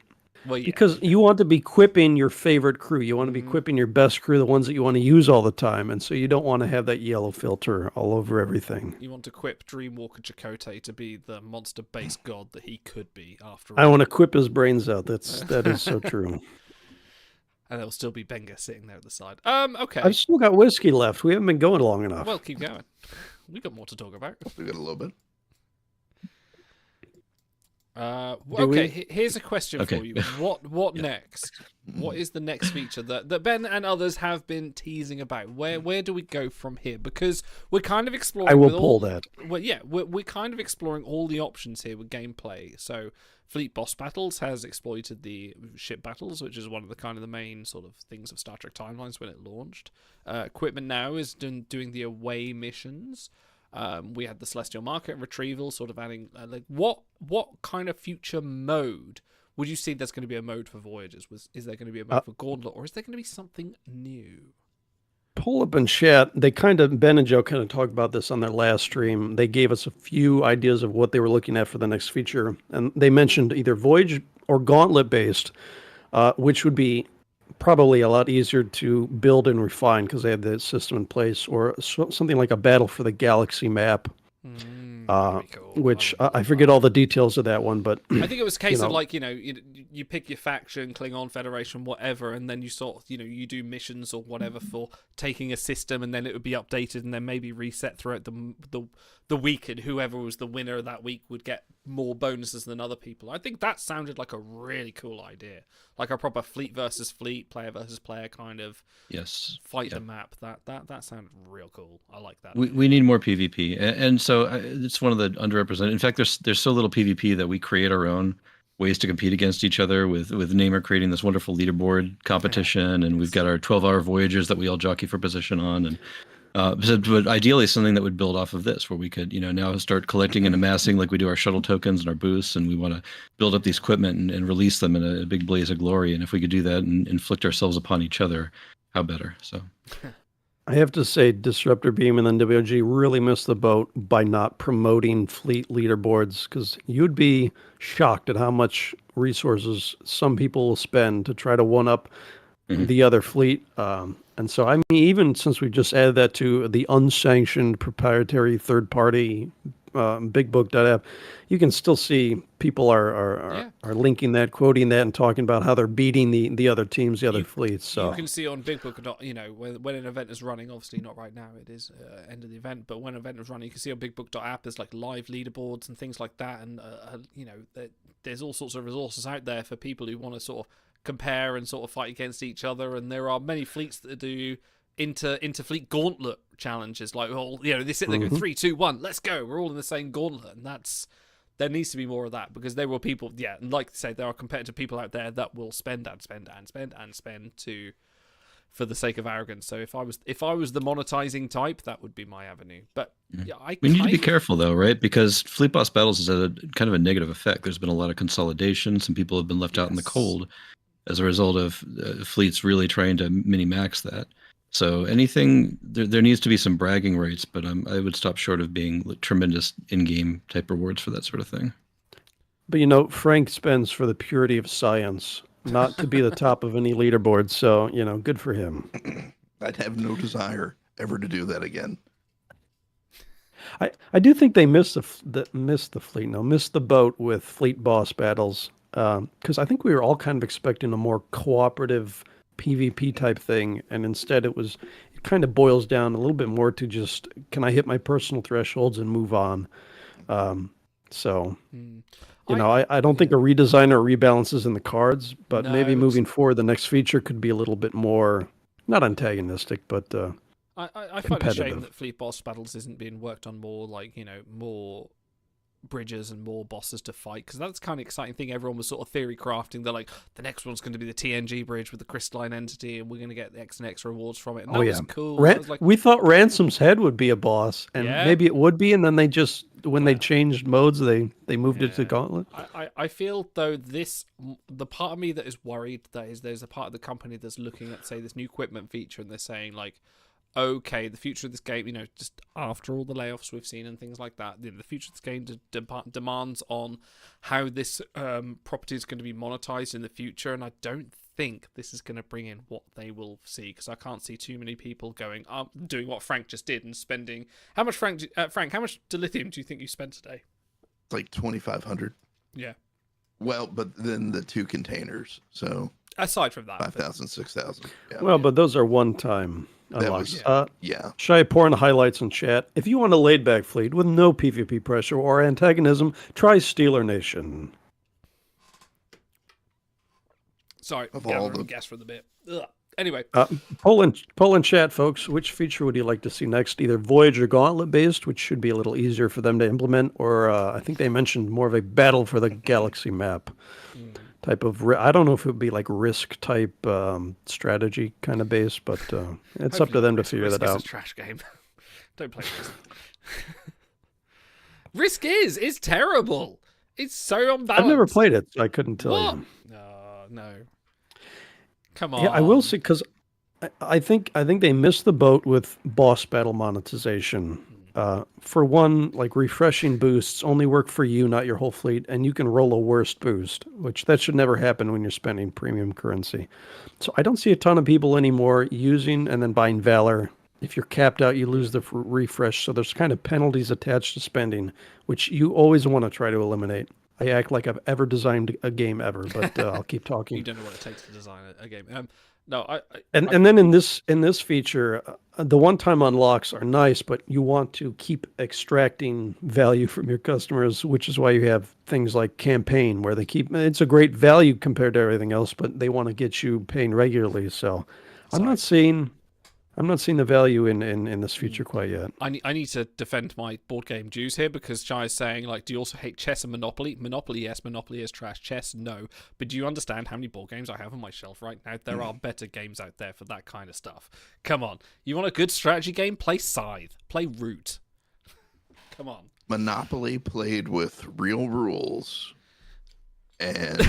Well, yeah. Because you want to be quipping your favorite crew. You want to be quipping your best crew, the ones that you want to use all the time. And so you don't want to have that yellow filter all over everything. You want to quip Dreamwalker Chakotay to be the monster base god that he could be after all. I want to quip his brains out. That is so true. And there'll still be Benga sitting there at the side. Okay. I've still got whiskey left. We haven't been going long enough. Well, keep going. We got more to talk about. We got a little bit. Okay, here's a question for you. What next? What is the next feature that Ben and others have been teasing about? Where do we go from here? Because we're kind of exploring. I will pull that. Well, yeah, we're kind of exploring all the options here with gameplay. So, Fleet Boss Battles has exploited the ship battles, which is one of the kind of the main sort of things of Star Trek Timelines when it launched. Quipment now is doing the away missions. We had the Celestial Market and Retrieval, sort of adding like what kind of future mode would you see there's going to be a mode for Voyagers? Is there going to be a mode for Gauntlet, or is there going to be something new? Pull up and chat. Ben and Joe kind of talked about this on their last stream. They gave us a few ideas of what they were looking at for the next feature, and they mentioned either Voyage or Gauntlet based, which would be probably a lot easier to build and refine because they have the system in place, or something like a Battle for the Galaxy map. which I forget all the details of that one, but I think it was a case of like, you pick your faction, Klingon Federation, whatever, and then you sort of, you do missions or whatever for taking a system, and then it would be updated and then maybe reset throughout the week, and whoever was the winner that week would get more bonuses than other people. I think that sounded like a really cool idea, like a proper fleet versus fleet, player versus player kind of fight the map. That sounded real cool. I like that. We need more PvP, and so it's one of the underrepresented. In fact, there's so little PvP that we create our own ways to compete against each other, with Namer creating this wonderful leaderboard competition, and we've got our 12-hour Voyagers that we all jockey for position on, and but ideally something that would build off of this, where we could now start collecting and amassing like we do our shuttle tokens and our boosts, and we want to build up these Quipment and release them in a big blaze of glory. And if we could do that and inflict ourselves upon each other, how better? So I have to say, Disruptor Beam and then WG really missed the boat by not promoting fleet leaderboards, because you'd be shocked at how much resources some people will spend to try to one-up the other fleet. And so, I mean, even since we just added that to the unsanctioned proprietary third-party bigbook.app, you can still see people are linking that, quoting that, and talking about how they're beating the other teams, the other fleets. So you can see on Big Book, when an event is running, obviously not right now, it is end of the event, but when an event is running, you can see on bigbook.app there's like live leaderboards and things like that, and there's all sorts of resources out there for people who want to sort of compare and sort of fight against each other. And there are many fleets that do inter-fleet gauntlet challenges, like, they sit there, go 3, 2, 1, let's go, we're all in the same gauntlet. And there needs to be more of that, because there will people, and like I say, there are competitive people out there that will spend for the sake of arrogance. So if I was the monetizing type, that would be my avenue. But we need to be careful though, right? Because Fleet Boss Battles is a kind of a negative effect. There's been a lot of consolidation. Some people have been left out in the cold as a result of fleets really trying to mini-max that. So anything, there needs to be some bragging rights, but I would stop short of being tremendous in-game type rewards for that sort of thing. But Frank spends for the purity of science, not to be the top of any leaderboard. So, good for him. I'd have no desire ever to do that again. I do think they missed the boat with Fleet Boss Battles, because I think we were all kind of expecting a more cooperative PvP type thing, and instead it kind of boils down a little bit more to just, can I hit my personal thresholds and move on? I don't think a redesign or rebalance is in the cards, but maybe moving forward, the next feature could be a little bit more, not antagonistic, but I find it a shame that Fleet Boss Battles isn't being worked on more, more bridges and more bosses to fight, because that's kind of exciting thing. Everyone was sort of theory crafting. They're like, the next one's going to be the TNG bridge with the crystalline entity, and we're going to get the X and X rewards from it. And that was cool. We thought Ransom's Head would be a boss, and maybe it would be, and then they just, when they changed modes, they moved it to Gauntlet. I feel though the part of me that is worried that is there's a part of the company that's looking at, say, this new Quipment feature, and they're saying like, okay, the future of this game, just after all the layoffs we've seen and things like that, the future of this game demands on how this property is going to be monetized in the future, and I don't think this is going to bring in what they will see, because I can't see too many people doing what Frank just did and spending. How much, Frank, how much dilithium do you think you spent today? It's like 2,500. Yeah. Well, but then the 2 containers, so aside from that, 5,000, 6,000. Yeah. Well, but those are one-time unlocks. Yeah. Shy pouring highlights in chat. If you want a laid-back fleet with no PvP pressure or antagonism, try Steeler Nation. Sorry, guess for the bit. Ugh. Anyway, poll in chat, folks. Which feature would you like to see next? Either Voyager Gauntlet based, which should be a little easier for them to implement, or I think they mentioned more of a battle for the galaxy map type of. I don't know if it would be like Risk type strategy kind of base, but it's up to them to figure that out. Risk is a trash game. Don't play Risk. Risk is terrible. It's so unbalanced. I've never played it, so I couldn't tell you. No. Come on. Yeah, I will say, because I think they missed the boat with boss battle monetization. For one, like refreshing boosts only work for you, not your whole fleet, and you can roll a worst boost, which that should never happen when you're spending premium currency. So I don't see a ton of people anymore using and then buying Valor. If you're capped out, you lose the refresh. So there's kind of penalties attached to spending, which you always want to try to eliminate. I act like I've ever designed a game ever, but I'll keep talking. You don't know what it takes to design a game. And then in this feature, the one-time unlocks are nice, but you want to keep extracting value from your customers, which is why you have things like campaign, where it's a great value compared to everything else, but they want to get you paying regularly. So I'm not seeing the value in this feature quite yet. I need to defend my board game Jews here, because Chai is saying, like, do you also hate chess and Monopoly? Monopoly, yes. Monopoly is trash. Chess, no. But do you understand how many board games I have on my shelf right now? There are better games out there for that kind of stuff. Come on. You want a good strategy game? Play Scythe. Play Root. Come on. Monopoly played with real rules. And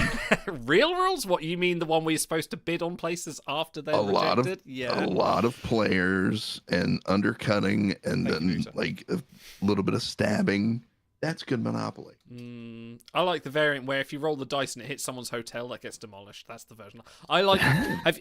real rules? What, you mean the one where you're supposed to bid on places after they're rejected? A lot of players and undercutting, and then like a little bit of stabbing. That's good Monopoly. I like the variant where if you roll the dice and it hits someone's hotel, that gets demolished. That's the version I like.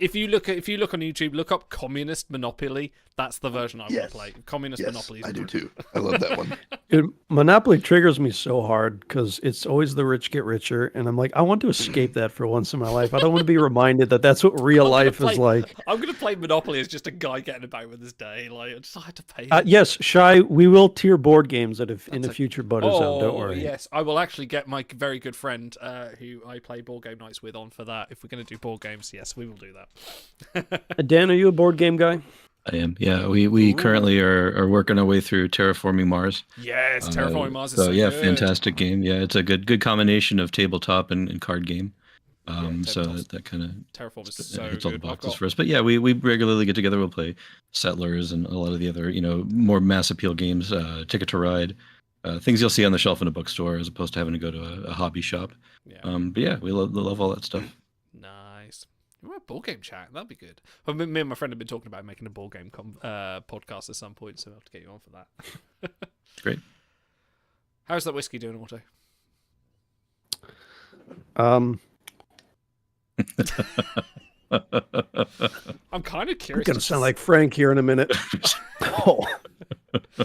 If you look on YouTube, look up Communist Monopoly. That's the version I want to play. Communist Monopoly. I do too. I love that one. Dude, Monopoly triggers me so hard because it's always the rich get richer, and I'm like, I want to escape that for once in my life. I don't want to be reminded that that's what real life is like. I'm going to play Monopoly as just a guy getting about with his day. Like, I just had to pay. Yes, Shy, we will tier board games in the future, Butters. Don't worry. Yes, I will actually get my very good friend who I play board game nights with on for that. If we're going to do board games, yes, we will do that. Dan, are you a board game guy? I am. Yeah, we currently are working our way through Terraforming Mars. Yes, Terraforming Mars is so yeah, good. Fantastic game. Yeah, it's a good combination of tabletop and card game. So that kind of Terraform is so hits all the good. boxes for us. But yeah, we regularly get together. We'll play Settlers and a lot of the other more mass appeal games. Ticket to Ride. Things you'll see on the shelf in a bookstore as opposed to having to go to a hobby shop. Yeah. But yeah, we love all that stuff. Nice. What about board game chat? That'd be good. Well, me and my friend have been talking about making a board game podcast at some point, so I'll have to get you on for that. Great. How's that whiskey doing, Otto? I'm kind of curious. I'm going to sound like Frank here in a minute.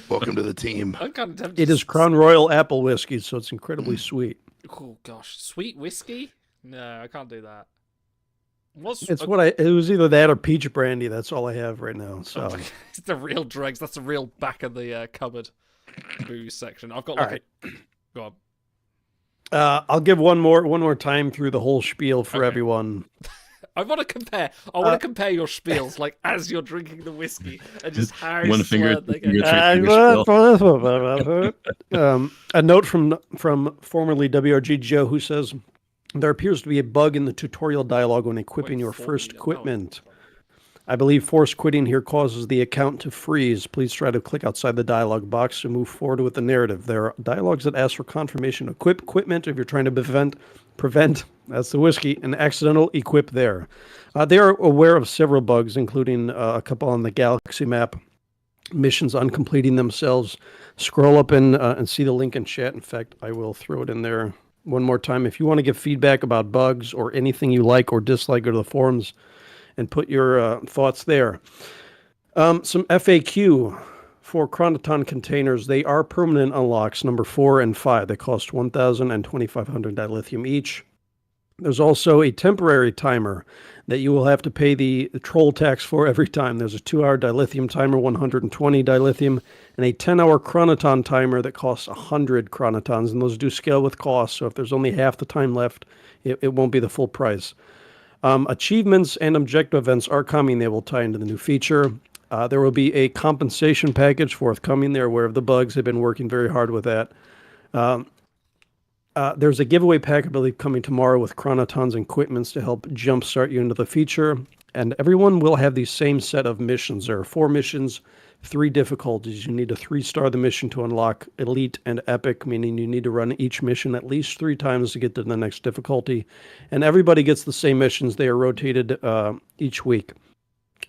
Welcome to the team. I'm kind of tempted. It is Crown Royal apple whiskey, so it's incredibly sweet. Oh gosh, sweet whiskey? No, I can't do that. It was either that or peach brandy. That's all I have right now. So it's the real dregs. That's the real back of the cupboard booze section. I've got go on. I'll give one more time through the whole spiel for everyone. I want to compare. I want to compare your spiels, like as you're drinking the whiskey, and just how one finger. They get. A note from formerly WRG Joe, who says there appears to be a bug in the tutorial dialogue when equipping your first Quipment. I believe forced quitting here causes the account to freeze. Please try to click outside the dialogue box to move forward with the narrative. There are dialogues that ask for confirmation. Equip Quipment if you're trying to prevent that's the whiskey, an accidental equip there. They are aware of several bugs, including a couple on the galaxy map, missions uncompleting themselves. Scroll up and see the link in chat. In fact, I will throw it in there one more time. If you want to give feedback about bugs or anything you like or dislike, go to the forums and put your thoughts there. Some FAQ for Chronoton containers. They are permanent unlocks, number 4 and 5. They cost 1,000 and 2,500 dilithium each. There's also a temporary timer that you will have to pay the troll tax for every time. There's a 2-hour dilithium timer, 120 dilithium, and a 10-hour chronoton timer that costs 100 chronotons, and those do scale with cost, so if there's only half the time left, it won't be the full price. Achievements and objective events are coming. They will tie into the new feature. There will be a compensation package forthcoming. They're aware of the bugs. They've been working very hard with that. There's a giveaway pack, I believe, coming tomorrow with chronotons and Quipments to help jumpstart you into the feature. And everyone will have the same set of missions. There are 4 missions, 3 difficulties. You need to 3-star the mission to unlock Elite and Epic, meaning you need to run each mission at least 3 times to get to the next difficulty. And everybody gets the same missions. They are rotated each week.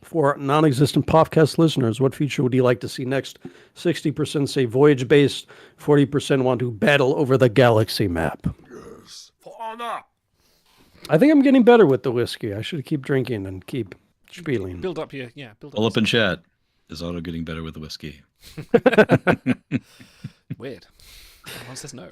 For non-existent podcast listeners, what feature would you like to see next? 60% say voyage-based, 40% want to battle over the galaxy map. Yes. For honor. I think I'm getting better with the whiskey. I should keep drinking and keep spieling. Build up your, All up in chat. Is Otto getting better with the whiskey? Weird. Everyone says no.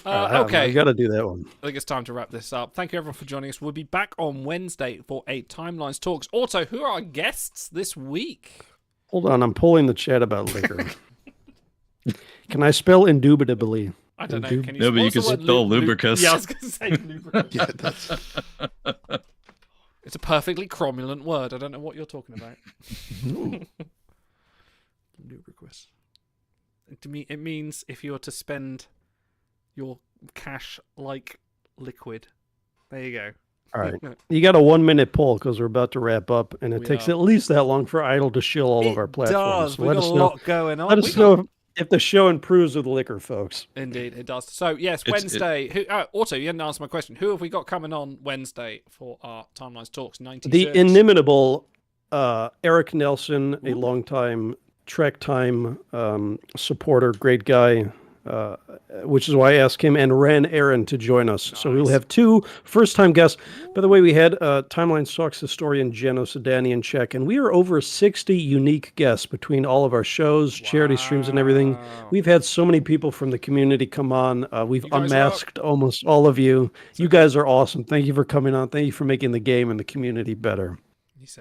Okay. You got to do that one. I think it's time to wrap this up. Thank you, everyone, for joining us. We'll be back on Wednesday for 8 Timelines Talks. Otto, who are our guests this week? Hold on. I'm pulling the chat about liquor. Can I spell indubitably? I don't know. Can you no, but you can spell lubricus. Yeah, I was going to say lubricus. Yeah, that's... It's a perfectly cromulent word. I don't know what you're talking about. Lubricus. To me, it means if you were to spend your cash like liquid. There you go. All right. You got a 1-minute poll because we're about to wrap up, and it takes at least that long for Idle to shill all of our platforms. We've got a lot going on. Let us know if the show improves with liquor, folks. Indeed, it does. So, yes, Wednesday. Otto, you hadn't answered my question. Who have we got coming on Wednesday for our Timelines Talks 96? The inimitable Eric Nelson, a longtime Trek Time supporter, great guy, which is why I asked him and Ran Aaron to join us. Nice. So we'll have 2 first-time guests. By the way, we had Timelines Talks historian Jenno Sedanian check, and we are over 60 unique guests between all of our shows, charity streams, and everything. We've had so many people from the community come on. We've unmasked almost all of you. You guys are awesome. Thank you for coming on. Thank you for making the game and the community better.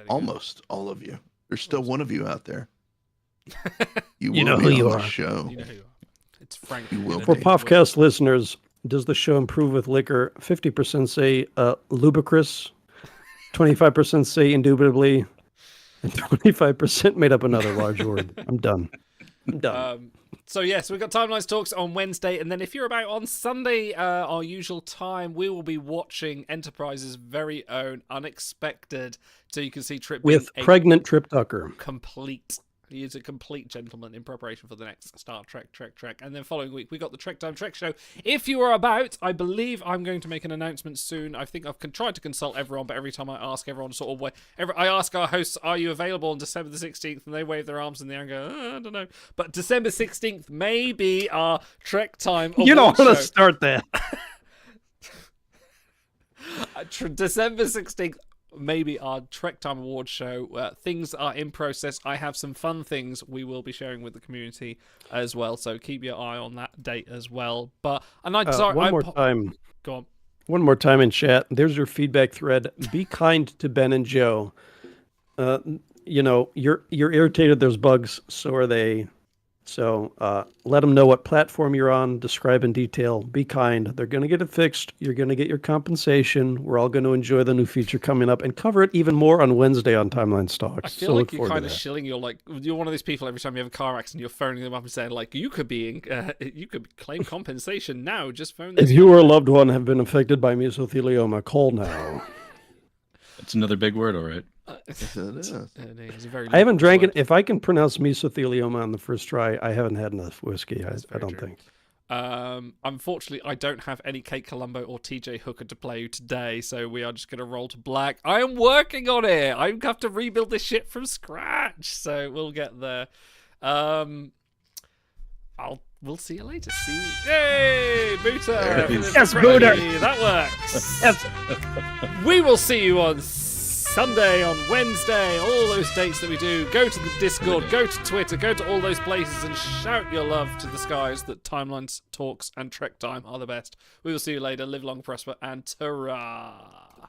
Almost all of you. There's still one of you out there. You know who you are. Show. You know who you are. It's Frank. For podcast listeners, does the show improve with liquor? 50% say lubricous, 25% say indubitably, and 25% made up another large word. I'm done. So yes, we've got Timelines Talks on Wednesday, and then if you're about on Sunday, our usual time, we will be watching Enterprise's very own Unexpected, so you can see Trip with pregnant Trip Tucker. He is a complete gentleman in preparation for the next Star Trek. And then following week, we got the Trek Time Trek Show. If you are about, I believe I'm going to make an announcement soon. I think I've tried to consult everyone, but every time I ask everyone I ask our hosts, are you available on December the 16th? And they wave their arms in the air and go, I don't know. But December 16th may be our Trek Time You don't want to start that. December 16th. Maybe our Trek Time Awards show. Things are in process. I have some fun things we will be sharing with the community as well, so keep your eye on that date as well. But one more time. Go on. One more time in chat. There's your feedback thread. Be kind to Ben and Joe. You're irritated. There's bugs. So are they. So let them know what platform you're on. Describe in detail. Be kind. They're going to get it fixed. You're going to get your compensation. We're all going to enjoy the new feature coming up and cover it even more on Wednesday on Timeline Stocks. I feel like you're kind of shilling. You're one of these people every time you have a car accident, you're phoning them up and saying you could claim compensation now. Just phone them. If you or a loved one have been affected by mesothelioma, call now. That's another big word, all right. Yes, it is. I haven't drank it. If I can pronounce mesothelioma on the first try, I haven't had enough whiskey. I don't think. Unfortunately, I don't have any Kate Colombo or TJ Hooker to play you today, so we are just going to roll to black. I am working on it. I have to rebuild this shit from scratch, so we'll get there. We'll see you later. Yay, Booter! Yes, Booter! That works. Yes. We will see you on Sunday, on Wednesday, all those dates that we do. Go to the Discord, go to Twitter, go to all those places and shout your love to the skies that Timelines Talks and Trek Time are the best. We will see you later. Live long, prosper, and ta-ra!